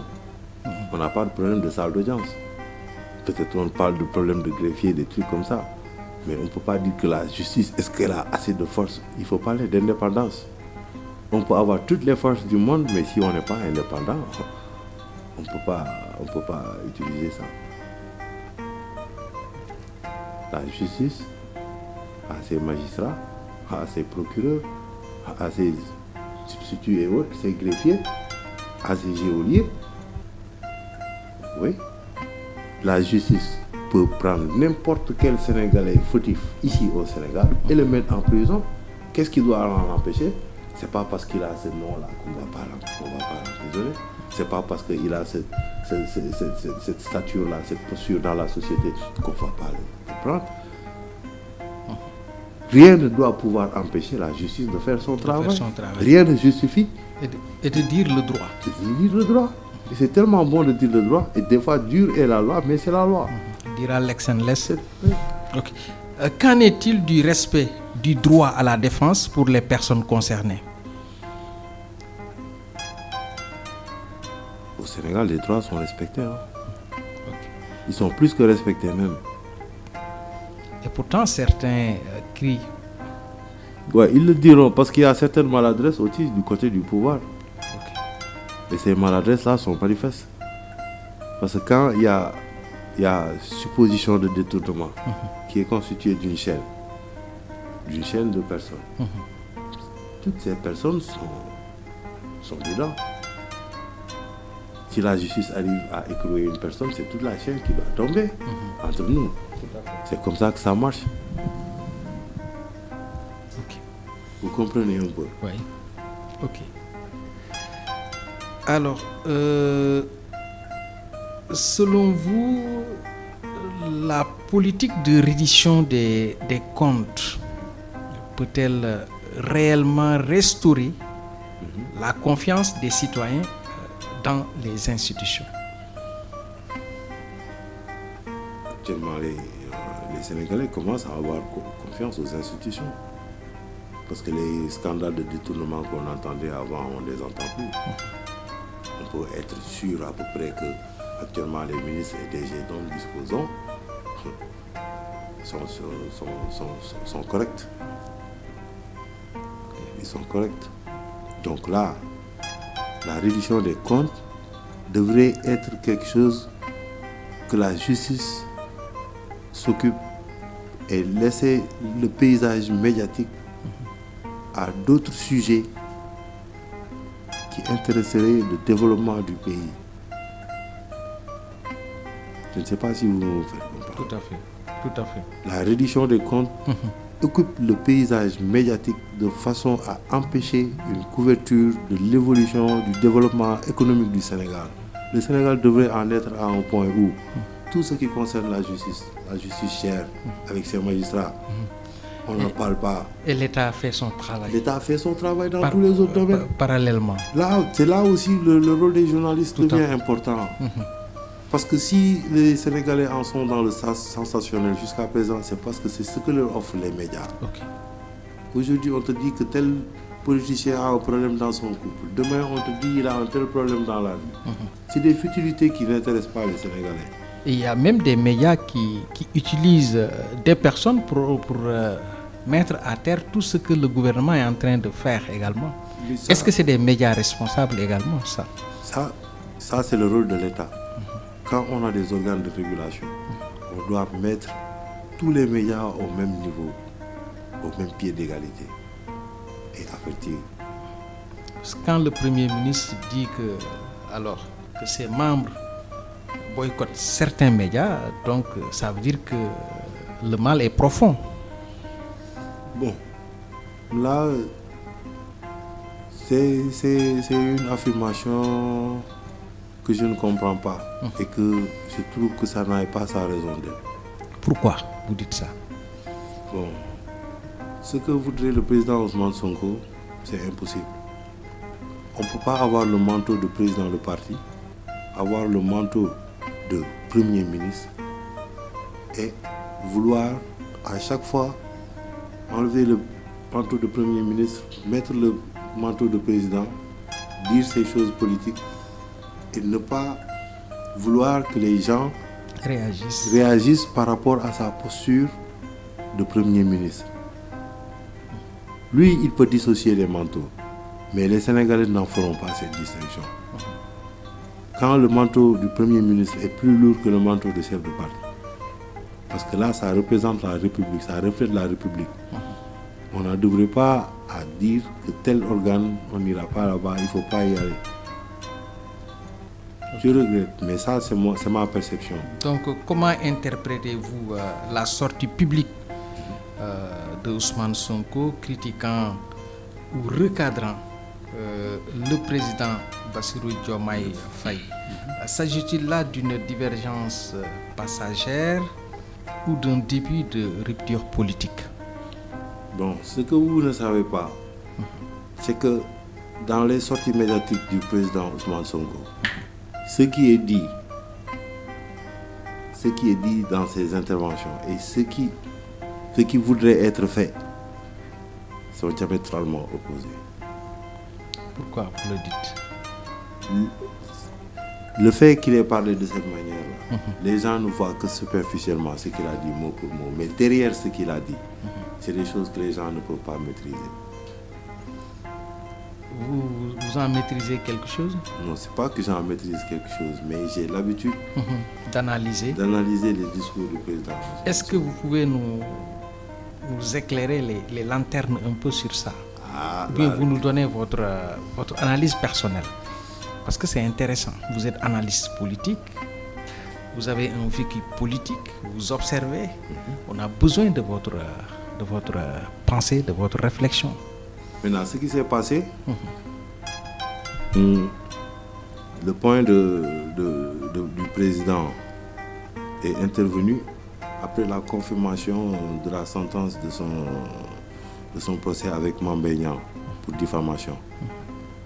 On n'a pas de problème de salle d'audience. Peut-être on parle de problème de greffier, des trucs comme ça. Mais on ne peut pas dire que la justice, est-ce qu'elle a assez de force? Il faut parler d'indépendance. On peut avoir toutes les forces du monde, mais si on n'est pas indépendant, on ne peut pas utiliser ça. La justice a ses magistrats, a ses procureurs, a ses substituts et autres, ses greffiers, a ses geôliers. Oui. La justice peut prendre n'importe quel Sénégalais fautif ici au Sénégal et le mettre en prison. Qu'est-ce qui doit en empêcher? C'est pas parce qu'il a ce nom-là qu'on va pas l'emprisonner. C'est pas parce qu'il a cette stature-là, cette posture dans la société qu'on va pas le prendre. Rien ne doit pouvoir empêcher la justice de faire son travail. Rien ne justifie. Et de dire le droit. De dire le droit. Et c'est tellement bon de dire le droit. Et des fois, dur est la loi, mais c'est la loi. Dira l'ex and less. Okay. Qu'en est-il du respect du droit à la défense pour les personnes concernées? Au Sénégal, les droits sont respectés. Okay. Ils sont plus que respectés même. Et pourtant, certains crient. Ouais, ils le diront parce qu'il y a certaines maladresses aussi du côté du pouvoir. Okay. Et ces maladresses-là sont manifestes. Parce que quand il y a supposition de détournement qui est constituée d'une chaîne de personnes, toutes ces personnes sont dedans. Si la justice arrive à écrouer une personne, c'est toute la chaîne qui doit tomber entre nous. C'est comme ça que ça marche. Ok. Vous comprenez un peu? Oui. Ok. Alors, selon vous, la politique de reddition des comptes peut-elle réellement restaurer la confiance des citoyens dans les institutions? Actuellement, les Sénégalais commencent à avoir confiance aux institutions. Parce que les scandales de détournement qu'on entendait avant, on ne les entend plus. On peut être sûr à peu près que actuellement les ministres et DG dont nous disposons sont corrects. Ils sont corrects. Donc là, la reddition des comptes devrait être quelque chose que la justice s'occupe et laisser le paysage médiatique à d'autres sujets qui intéresseraient le développement du pays. Je ne sais pas si vous me faites comprendre. Tout à fait. Tout à fait. La reddition des comptes occupe le paysage médiatique de façon à empêcher une couverture de l'évolution du développement économique du Sénégal. Le Sénégal devrait en être à un point où tout ce qui concerne la justice chère avec ses magistrats, on n'en parle pas. Et l'État a fait son travail. L'État a fait son travail dans tous les autres domaines. Parallèlement. C'est là aussi le rôle des journalistes devient important. Parce que si les Sénégalais en sont dans le sensationnel jusqu'à présent, c'est parce que c'est ce que leur offrent les médias. Okay. Aujourd'hui, on te dit que tel politicien a un problème dans son couple. Demain, on te dit qu'il a un tel problème dans la vie. C'est des futilités qui n'intéressent pas les Sénégalais. Et il y a même des médias qui utilisent des personnes pour mettre à terre tout ce que le gouvernement est en train de faire également. Est-ce que c'est des médias responsables également, ça? Ça, c'est le rôle de l'État. Quand on a des organes de régulation, on doit mettre tous les médias au même niveau, au même pied d'égalité et avertir. Quand le Premier ministre dit que ses membres boycottent certains médias, donc ça veut dire que le mal est profond. Bon, là, c'est une affirmation que je ne comprends pas et que je trouve que ça n'a pas sa raison d'être. Pourquoi vous dites ça? Bon, ce que voudrait le président Ousmane Sonko, c'est impossible. On ne peut pas avoir le manteau de président de parti, avoir le manteau de Premier ministre et vouloir à chaque fois enlever le manteau de Premier ministre, mettre le manteau de président, dire ces choses politiques et ne pas vouloir que les gens réagissent par rapport à sa posture de Premier ministre. Lui, il peut dissocier les manteaux, mais les Sénégalais n'en feront pas cette distinction. Quand le manteau du Premier ministre est plus lourd que le manteau de chef de parti, parce que là, ça représente la République, ça reflète la République. On ne devrait pas à dire que tel organe, on n'ira pas là-bas, il ne faut pas y aller. Je regrette, mais ça, c'est ma perception. Donc, comment interprétez-vous la sortie publique de Ousmane Sonko critiquant ou recadrant le président Bassirou Diomaye Faye? S'agit-il là d'une divergence passagère ou d'un début de rupture politique? Bon, ce que vous ne savez pas, c'est que dans les sorties médiatiques du président Ousmane Sonko, ce qui est dit dans ses interventions et ce qui voudrait être fait sont diamétralement opposés. Pourquoi vous le dites? Le fait qu'il ait parlé de cette manière-là, les gens ne voient que superficiellement ce qu'il a dit mot pour mot. Mais derrière ce qu'il a dit, c'est des choses que les gens ne peuvent pas maîtriser. Vous en maîtrisez quelque chose? Non, c'est pas que j'en maîtrise quelque chose, mais j'ai l'habitude d'analyser les discours du président. Est-ce que vous pouvez nous éclairer les lanternes un peu sur ça? Ou bien vous nous donnez votre analyse personnelle? parce que c'est intéressant. Vous êtes analyste politique, vous avez un vécu politique, vous observez. On a besoin de votre pensée, de votre réflexion. Maintenant, ce qui s'est passé, le point du président est intervenu après la confirmation de la sentence de son procès avec Mame Mbaye Niang pour diffamation.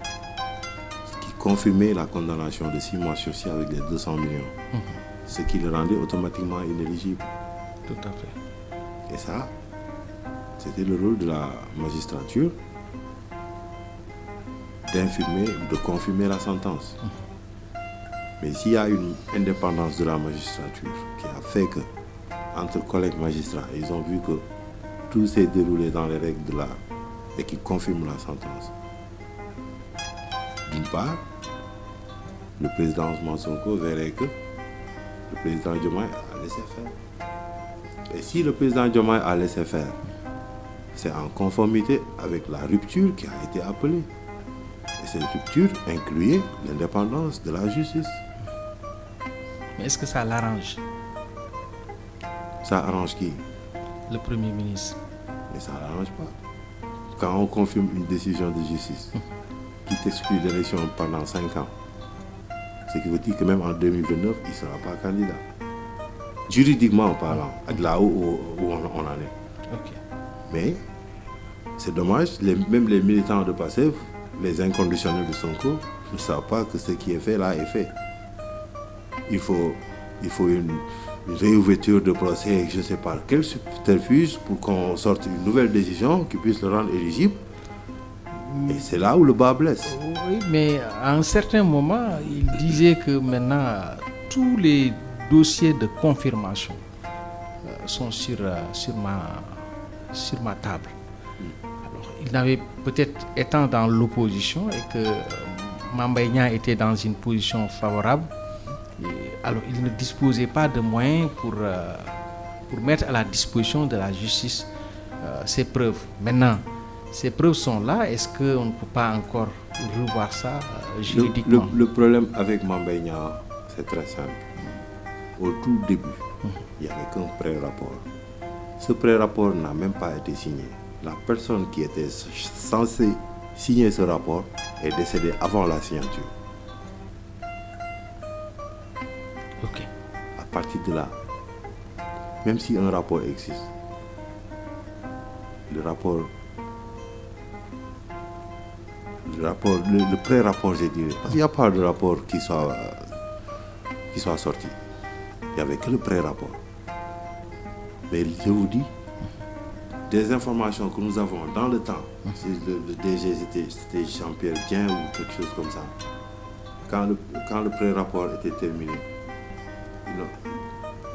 Ce qui confirmait la condamnation de 6 mois sursis avec les 200 millions. Ce qui le rendait automatiquement inéligible. Tout à fait. Et ça, c'était le rôle de la magistrature d'infirmer ou de confirmer la sentence. Mais s'il y a une indépendance de la magistrature qui a fait que, entre collègues magistrats, ils ont vu que tout s'est déroulé dans les règles de l'art et qu'ils confirment la sentence. D'une part, le président Ousmane Sonko verrait que le président Diomaye a laissé faire. Et si le président Diomaye a laissé faire, c'est en conformité avec la rupture qui a été appelée. Et cette rupture incluait l'indépendance de la justice. Mais est-ce que ça l'arrange? Ça arrange qui? Le Premier ministre. Mais ça ne l'arrange pas. Quand on confirme une décision de justice qui t'exclut l'élection pendant 5 ans, ce qui veut dire que même en 2029, il ne sera pas candidat. Juridiquement parlant, là où on en est. Okay. Mais c'est dommage, même les militants de Pastef, les inconditionnels de Sonko, ne savent pas que ce qui est fait là est fait. Il faut une réouverture de procès, je ne sais pas quel subterfuge pour qu'on sorte une nouvelle décision qui puisse le rendre éligible. Et c'est là où le bas blesse. Oui, mais à un certain moment, il disait que maintenant, tous les dossiers de confirmation sont sur ma table. Alors, il n'avait peut-être, étant dans l'opposition et que Mame Mbaye Niang était dans une position favorable, alors il ne disposait pas de moyens pour mettre à la disposition de la justice ces preuves. Maintenant, ces preuves sont là. Est-ce qu'on ne peut pas encore revoir ça juridiquement? Le problème avec Mame Mbaye Niang, c'est très simple. Au tout début, il n'y avait qu'un pré-rapport. Ce pré-rapport n'a même pas été signé. La personne qui était censée signer ce rapport est décédée avant la signature. Ok. À partir de là, même si un rapport existe, le pré-rapport, je dirais, parce qu'il n'y a pas de rapport qui soit sorti. Il n'y avait que le pré-rapport. Mais je vous dis, des informations que nous avons dans le temps, si le DG c'était Jean-Pierre Dieng ou quelque chose comme ça, quand le pré-rapport était terminé,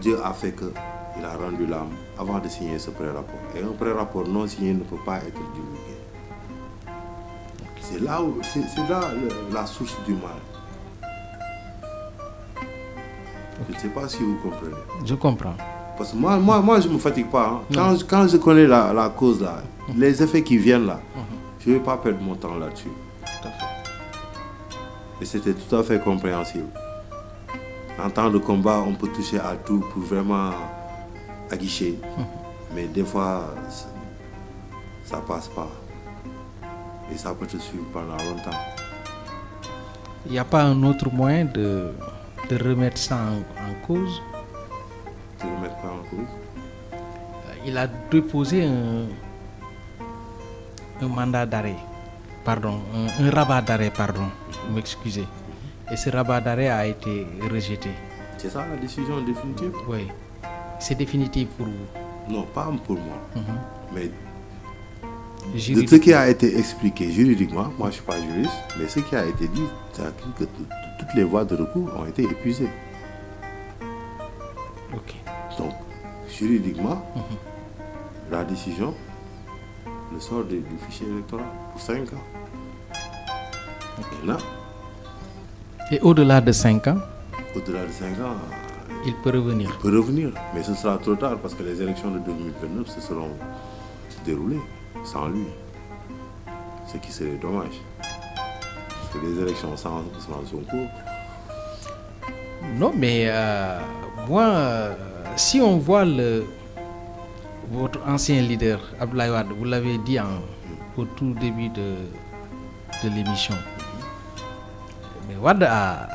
Dieu a fait qu'il a rendu l'âme avant de signer ce pré-rapport. Et un pré-rapport non signé ne peut pas être divulgué. C'est là la source du mal. Je ne sais pas si vous comprenez. Je comprends. Parce que moi je ne me fatigue pas. Hein. Quand je connais la cause là, les effets qui viennent là, je ne vais pas perdre mon temps là-dessus. Tout à fait. Et c'était tout à fait compréhensible. En temps de combat, on peut toucher à tout pour vraiment aguicher. Mais des fois, ça ne passe pas. Et ça peut te suivre pendant longtemps. Il n'y a pas un autre moyen de remettre ça en cause? De remettre quoi en cause? Il a déposé un mandat d'arrêt. Pardon, un rabat d'arrêt, pardon. Vous m'excusez. Et ce rabat d'arrêt a été rejeté. C'est ça la décision définitive? Oui. C'est définitif pour vous? Non, pas pour moi. Mais de Juridique. ce qui a été expliqué juridiquement, moi je ne suis pas juriste, mais ce qui a été dit, c'est que toutes les voies de recours ont été épuisées. Ok. Donc, juridiquement, la décision, le sort du fichier électoral pour 5 ans. Et là, Et au-delà de 5 ans, au-delà de 5 ans, il peut revenir. il peut revenir. Mais ce sera trop tard parce que les élections de 2029 se seront déroulées sans lui. Ce qui serait dommage. que les élections sans Ousmane Sonko... Non, mais si on voit votre ancien leader, Abdoulaye Wade, vous l'avez dit au tout début de l'émission, mais Wade a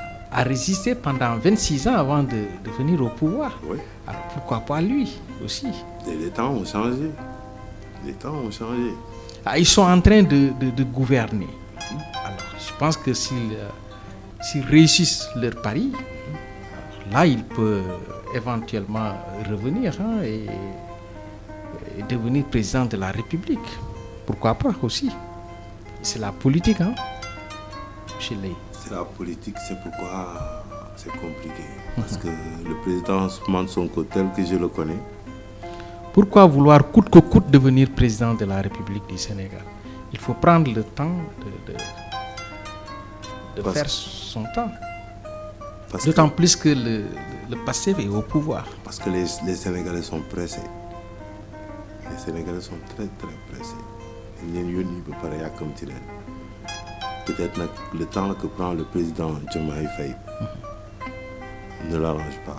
résisté pendant 26 ans avant de venir au pouvoir. Oui. Alors pourquoi pas lui aussi? Et les temps ont changé. Ils sont en train de gouverner. Alors je pense que s'ils réussissent leur pari, là ils peuvent éventuellement revenir et devenir président de la République. Pourquoi pas aussi? C'est la politique, chez les... C'est la politique, c'est pourquoi c'est compliqué. Parce que le président Ousmane Sonko, tel que je le connais... Pourquoi vouloir coûte que coûte devenir président de la République du Sénégal? Il faut prendre le temps de faire son temps. D'autant plus que le passé est au pouvoir. Parce que les Sénégalais sont pressés. Les Sénégalais sont très très pressés. Peut-être que le temps que prend le président Diomaye Faye ne l'arrange pas.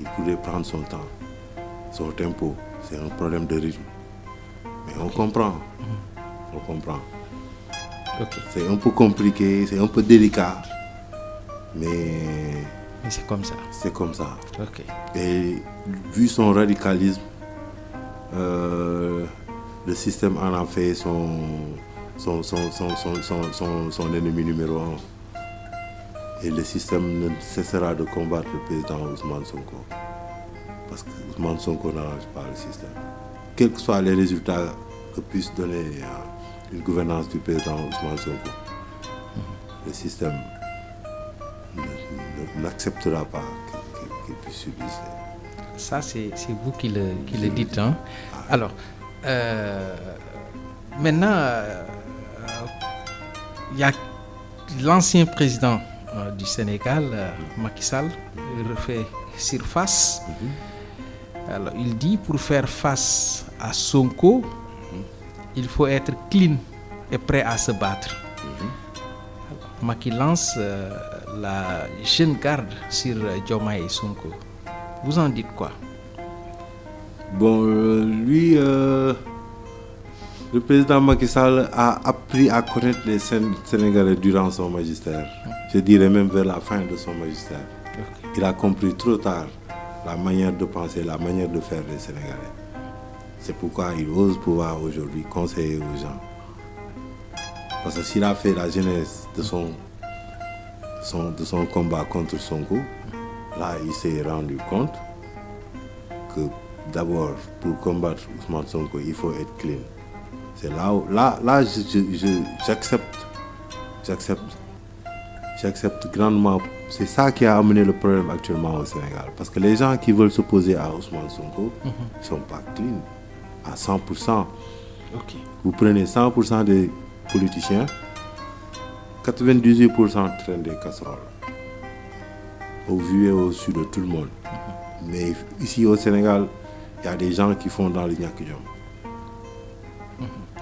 Il pourrait prendre son temps, son tempo. C'est un problème de rythme. Mais on comprend. On comprend. Okay. C'est un peu compliqué, c'est un peu délicat. Mais c'est comme ça. C'est comme ça. Okay. Et vu son radicalisme, le système en a fait son ennemi numéro 1. Et le système ne cessera de combattre le président Ousmane Sonko. Parce que Ousmane Sonko n'arrange pas le système. Quels que soient les résultats que puisse donner une gouvernance du président Ousmane Sonko, le système n'acceptera pas qu'il puisse subsister. Ça, c'est vous qui le dites. Alors, maintenant, il y a l'ancien président du Sénégal, Macky Sall, refait surface. Alors, il dit pour faire face à Sonko, il faut être clean et prêt à se battre. Alors, Macky lance la jeune garde sur Diomaye et Sonko. Vous en dites quoi? Bon, lui, le président Macky Sall a appris à connaître les Sénégalais durant son magistère. Je dirais même vers la fin de son magistère. Okay. Il a compris trop tard la manière de penser, la manière de faire des Sénégalais. C'est pourquoi il ose pouvoir aujourd'hui conseiller aux gens. Parce que s'il a fait la genèse de son combat contre Sonko, là il s'est rendu compte que d'abord pour combattre Ousmane Sonko, il faut être clean. C'est là où j'accepte grandement. C'est ça qui a amené le problème actuellement au Sénégal. Parce que les gens qui veulent s'opposer à Ousmane Sonko ne sont pas clean à 100%. Okay. Vous prenez 100% des politiciens, 98% traînent des casseroles. Au vu et au su de tout le monde. Mais ici au Sénégal, il y a des gens qui font dans le Nyakidjom.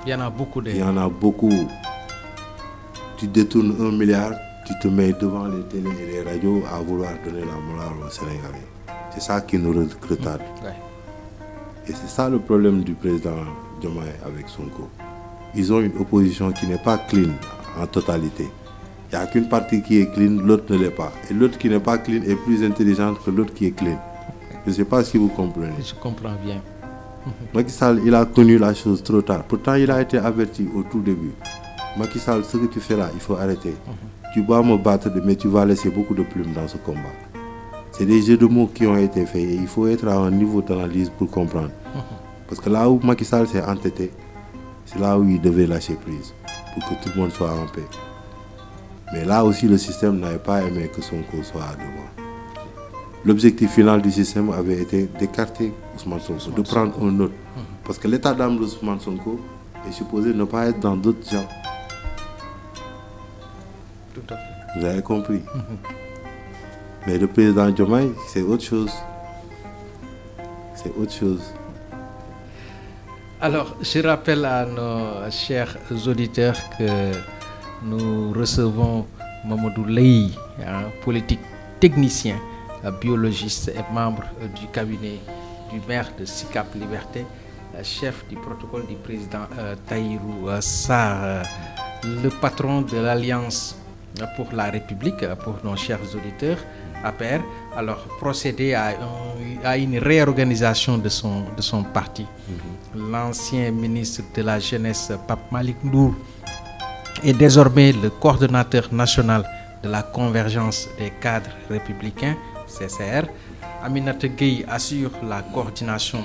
Il y en a beaucoup. Il y en a beaucoup. Tu détournes 1 milliard, tu te mets devant les télés et les radios à vouloir donner la morale aux Sénégalais. C'est ça qui nous retarde. Et c'est ça le problème du président Diomaye avec Sonko. Ils ont une opposition qui n'est pas clean en totalité. Il n'y a qu'une partie qui est clean, l'autre ne l'est pas. Et l'autre qui n'est pas clean est plus intelligente que l'autre qui est clean. Je ne sais pas si vous comprenez. Je comprends bien. Macky Sall, il a connu la chose trop tard. Pourtant, il a été averti au tout début. Macky Sall, ce que tu fais là, il faut arrêter. Tu vas me battre, mais tu vas laisser beaucoup de plumes dans ce combat. C'est des jeux de mots qui ont été faits et il faut être à un niveau d'analyse pour comprendre. Parce que là où Macky Sall s'est entêté, c'est là où il devait lâcher prise pour que tout le monde soit en paix. Mais là aussi, le système n'avait pas aimé que Sonko soit devant. L'objectif final du système avait été d'écarter Ousmane Sonko, de prendre un autre. Parce que l'état d'âme d'Ousmane Sonko est supposé ne pas être dans d'autres gens. Tout à fait. Vous avez compris. Mais le président Diomaye, c'est autre chose. C'est autre chose. Alors, je rappelle à nos chers auditeurs que nous recevons Mamadou Leye, politique technicien, biologiste et membre du cabinet du maire de Sicap Liberté, chef du protocole du président Tahirou Sarr, le patron de l'Alliance pour la République, pour nos chers auditeurs, APR, alors procéder à une réorganisation de son parti. L'ancien ministre de la Jeunesse, Pape Malick Ndour, est désormais le coordonnateur national de la convergence des cadres républicains, CCR. Aminata Gueye assure la coordination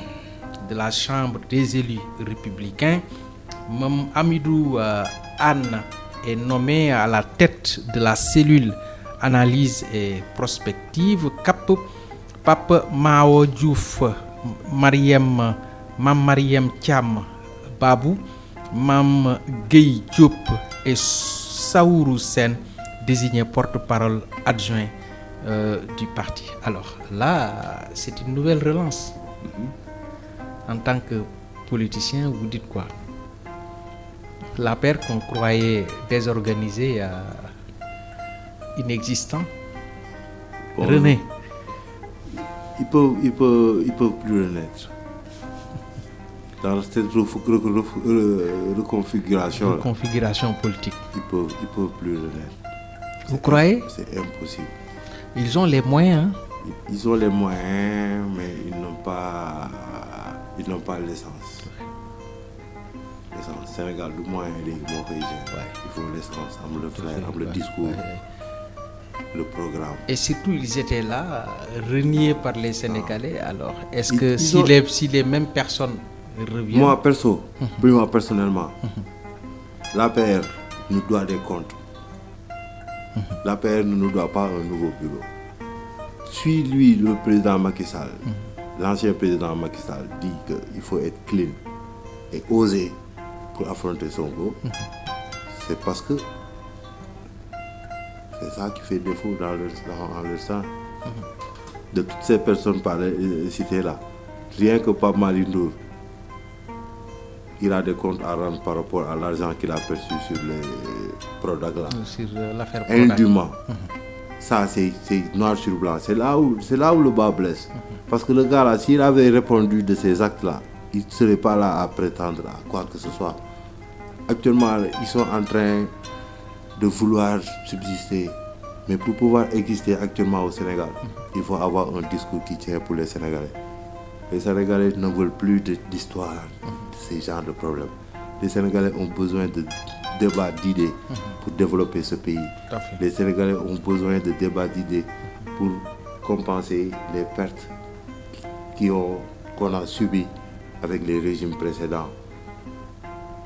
de la Chambre des élus républicains. Amidou Anne est nommé à la tête de la cellule analyse et prospective CAP. Pape Mao Diouf, Mam Mariam Thiam Babou, Mam Gueye Diop et Saourou Sen désignés porte-parole adjoint du parti. Alors là, c'est une nouvelle relance. En tant que politicien, vous dites quoi? La paire qu'on croyait désorganisée, inexistant. Bon, René. Il peut plus renaître. Dans cette reconfiguration politique. Il peut plus renaître. Vous croyez? C'est impossible. Ils ont les moyens. Ils ont les moyens, mais ils n'ont pas l'essence. L'essence. Sénégal, le moyen est il faut l'essence, le flair, le discours, le programme. Et surtout, ils étaient là, reniés par les Sénégalais. Alors, est-ce que si les mêmes personnes reviennent... Moi, personnellement, l'APR nous doit des comptes. L'APR ne nous doit pas un nouveau bureau. Si lui, le président Macky Sall, l'ancien président Macky Sall, dit qu'il faut être clean et oser pour affronter son go, c'est parce que c'est ça qui fait défaut dans leur sang. De toutes ces personnes citées là, rien que Pape Malick Ndour, il a des comptes à rendre par rapport à l'argent qu'il a perçu sur les Prodac là. Sur l'affaire Prodac. Indûment. Ça, c'est noir sur blanc. C'est là où le bas blesse. Parce que le gars là, s'il avait répondu de ces actes là, il ne serait pas là à prétendre à quoi que ce soit. Actuellement, ils sont en train de vouloir subsister. Mais pour pouvoir exister actuellement au Sénégal, il faut avoir un discours qui tient pour les Sénégalais. Les Sénégalais ne veulent plus d'histoire de ces genres de problèmes. Les Sénégalais ont besoin de débats d'idées pour développer ce pays. Les Sénégalais ont besoin de débats d'idées pour compenser les pertes qu'on a subies avec les régimes précédents.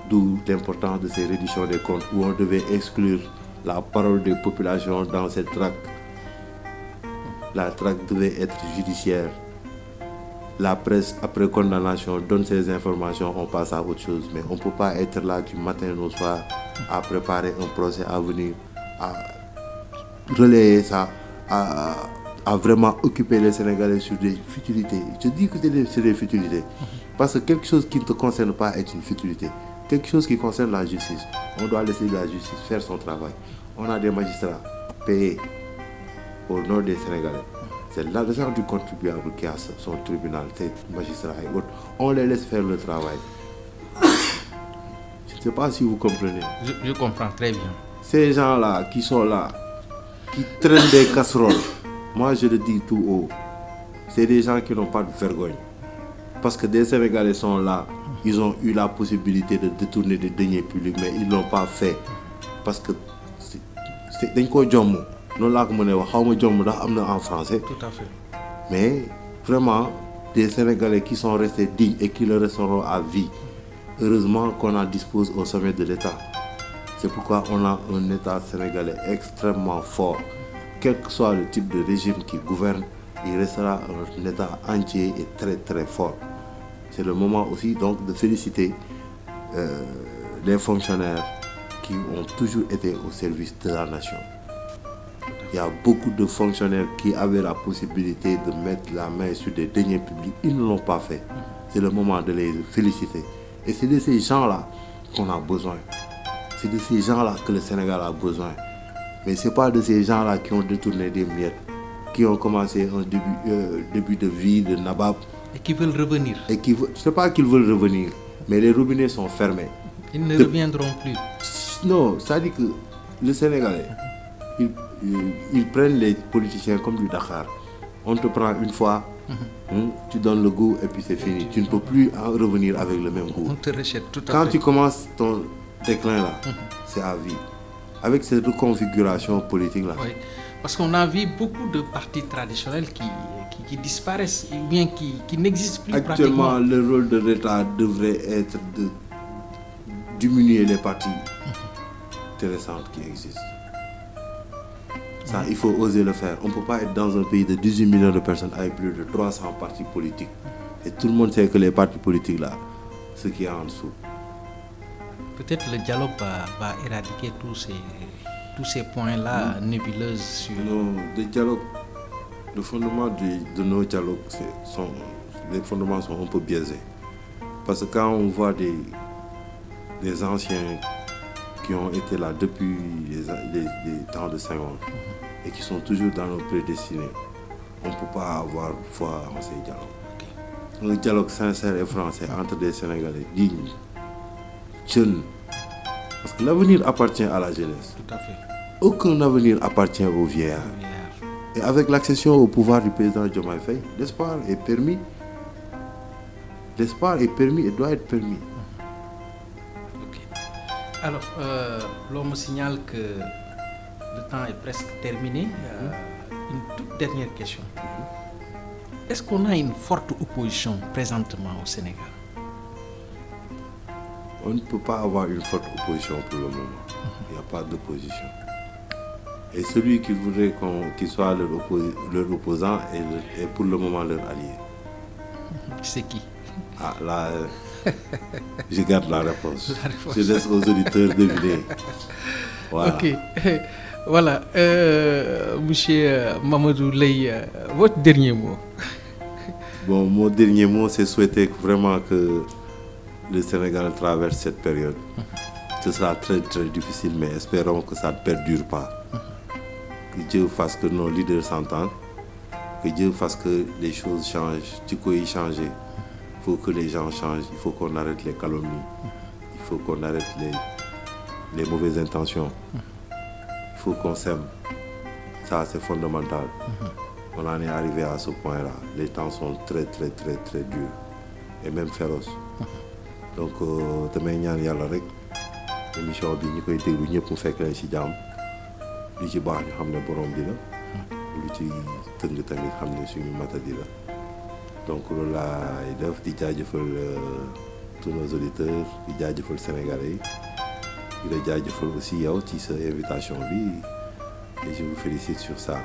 D'où l'importance de ces réductions des comptes où on devait exclure la parole des populations dans cette traque. La traque devait être judiciaire. La presse, après condamnation, donne ces informations, on passe à autre chose. Mais on ne peut pas être là du matin au soir à préparer un procès à venir, à relayer ça, à vraiment occuper les Sénégalais sur des futilités. Je dis que c'est des futilités. Parce que quelque chose qui ne te concerne pas est une futilité. Quelque chose qui concerne la justice, on doit laisser la justice faire son travail. On a des magistrats payés au nom des Sénégalais. C'est l'argent du contribuable qui a son tribunal, ces magistrats et autres. On les laisse faire le travail. Je ne sais pas si vous comprenez. Je comprends très bien. Ces gens-là qui sont là, qui traînent des casseroles, moi je le dis tout haut, c'est des gens qui n'ont pas de vergogne. Parce que des Sénégalais sont là, ils ont eu la possibilité de détourner des deniers publics, mais ils ne l'ont pas fait. Parce que c'est un peu de non là comme en français. Tout à fait. Mais vraiment, des Sénégalais qui sont restés dignes et qui le resteront à vie. Heureusement qu'on en dispose au sommet de l'État. C'est pourquoi on a un État sénégalais extrêmement fort. Quel que soit le type de régime qui gouverne, il restera un État entier et très très fort. C'est le moment aussi donc de féliciter les fonctionnaires qui ont toujours été au service de la nation. Il y a beaucoup de fonctionnaires qui avaient la possibilité de mettre la main sur des deniers publics. Ils ne l'ont pas fait. C'est le moment de les féliciter. Et c'est de ces gens-là qu'on a besoin. c'est de ces gens-là que le Sénégal a besoin. Mais ce n'est pas de ces gens-là qui ont détourné des miettes, qui ont commencé un début de vie de nabab. Et qui veulent revenir. Je ne sais pas qu'ils veulent revenir, mais les robinets sont fermés. Ils ne reviendront plus. Non, ça dit que le Sénégalais, ils prennent les politiciens comme du Dakar. On te prend une fois, tu donnes le goût et puis c'est fini. Tu ne peux plus en revenir avec le même goût. On te rejette tout à fait. Quand tu commences ton déclin là, c'est à vie. Avec cette reconfiguration politique là. Oui. Parce qu'on a vu beaucoup de partis traditionnels qui disparaissent, ou bien qui n'existent plus Actuellement, pratiquement. le rôle de l'État devrait être de diminuer les partis intéressantes qui existent. Ça, il faut oser le faire. On ne peut pas être dans un pays de 18 millions de personnes avec plus de 300 partis politiques. Et tout le monde sait que les partis politiques là, ce qu'il y a en dessous. Peut-être le dialogue va éradiquer tous ces points-là nébuleuses sur... Non, le fondement de nos dialogues, les fondements sont un peu biaisés. Parce que quand on voit des anciens qui ont été là depuis les temps de Senghor et qui sont toujours dans nos prédestinés, on ne peut pas avoir foi en ces dialogues. Un dialogue sincère et français entre des Sénégalais dignes, jeunes. Parce que l'avenir appartient à la jeunesse. Tout à fait. Aucun avenir appartient aux vieillards. Et avec l'accession au pouvoir du président Diomaye Faye, l'espoir est permis. L'espoir est permis et doit être permis. Ok. Alors, l'on me signale que le temps est presque terminé. Une toute dernière question. Est-ce qu'on a une forte opposition présentement au Sénégal? On ne peut pas avoir une forte opposition pour le moment. Il n'y a pas d'opposition. Et celui qui voudrait qu'il soit leur opposant est pour le moment leur allié. C'est qui? Ah là, je garde la réponse. Je laisse aux auditeurs deviner. Voilà. Ok. Voilà. Monsieur Mamadou Leye, votre dernier mot. Bon, mon dernier mot, c'est souhaiter vraiment que le Sénégal traverse cette période. Ce sera très très difficile, mais espérons que ça ne perdure pas. Que Dieu fasse que nos leaders s'entendent, que Dieu fasse que les choses changent, tu peux y changer. Il faut que les gens changent, il faut qu'on arrête les calomnies, il faut qu'on arrête les mauvaises intentions. Il faut qu'on s'aime. Ça, c'est fondamental. On en est arrivé à ce point-là. Les temps sont très très très très durs et même féroces. Donc, damay ñaan yàlla rek émission bi ñu koy déglu ñëpp mu fekk leen ci jàmm lu ci baax ñu xam ne borom bi la lu ci tëng tamit xam ne suñu matadi la donc loolu laay def di jaajëfal tous nos auditeurs di jaajëfal sénégalais yi di la jaajëfal aussi yow ci sa invitation bi et je vous félicite sur ça.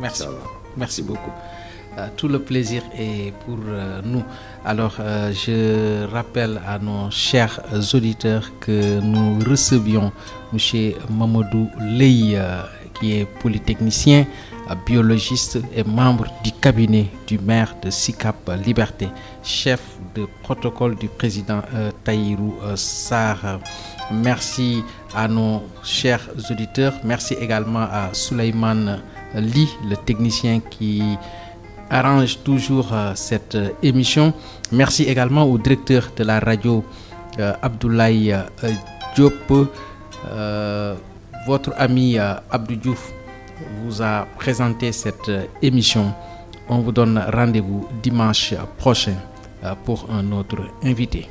Merci. Merci beaucoup. Tout le plaisir est pour nous. Alors, je rappelle à nos chers auditeurs que nous recevions M. Mamadou Leye, qui est polytechnicien, biologiste et membre du cabinet du maire de Sicap Liberté, chef de protocole du président Tahirou Sarr. Merci à nos chers auditeurs. Merci également à Souleymane Ly, le technicien qui arrange toujours cette émission. Merci également au directeur de la radio Abdoulaye Diop. Votre ami Abdou Diouf vous a présenté cette émission. On vous donne rendez-vous dimanche prochain pour un autre invité.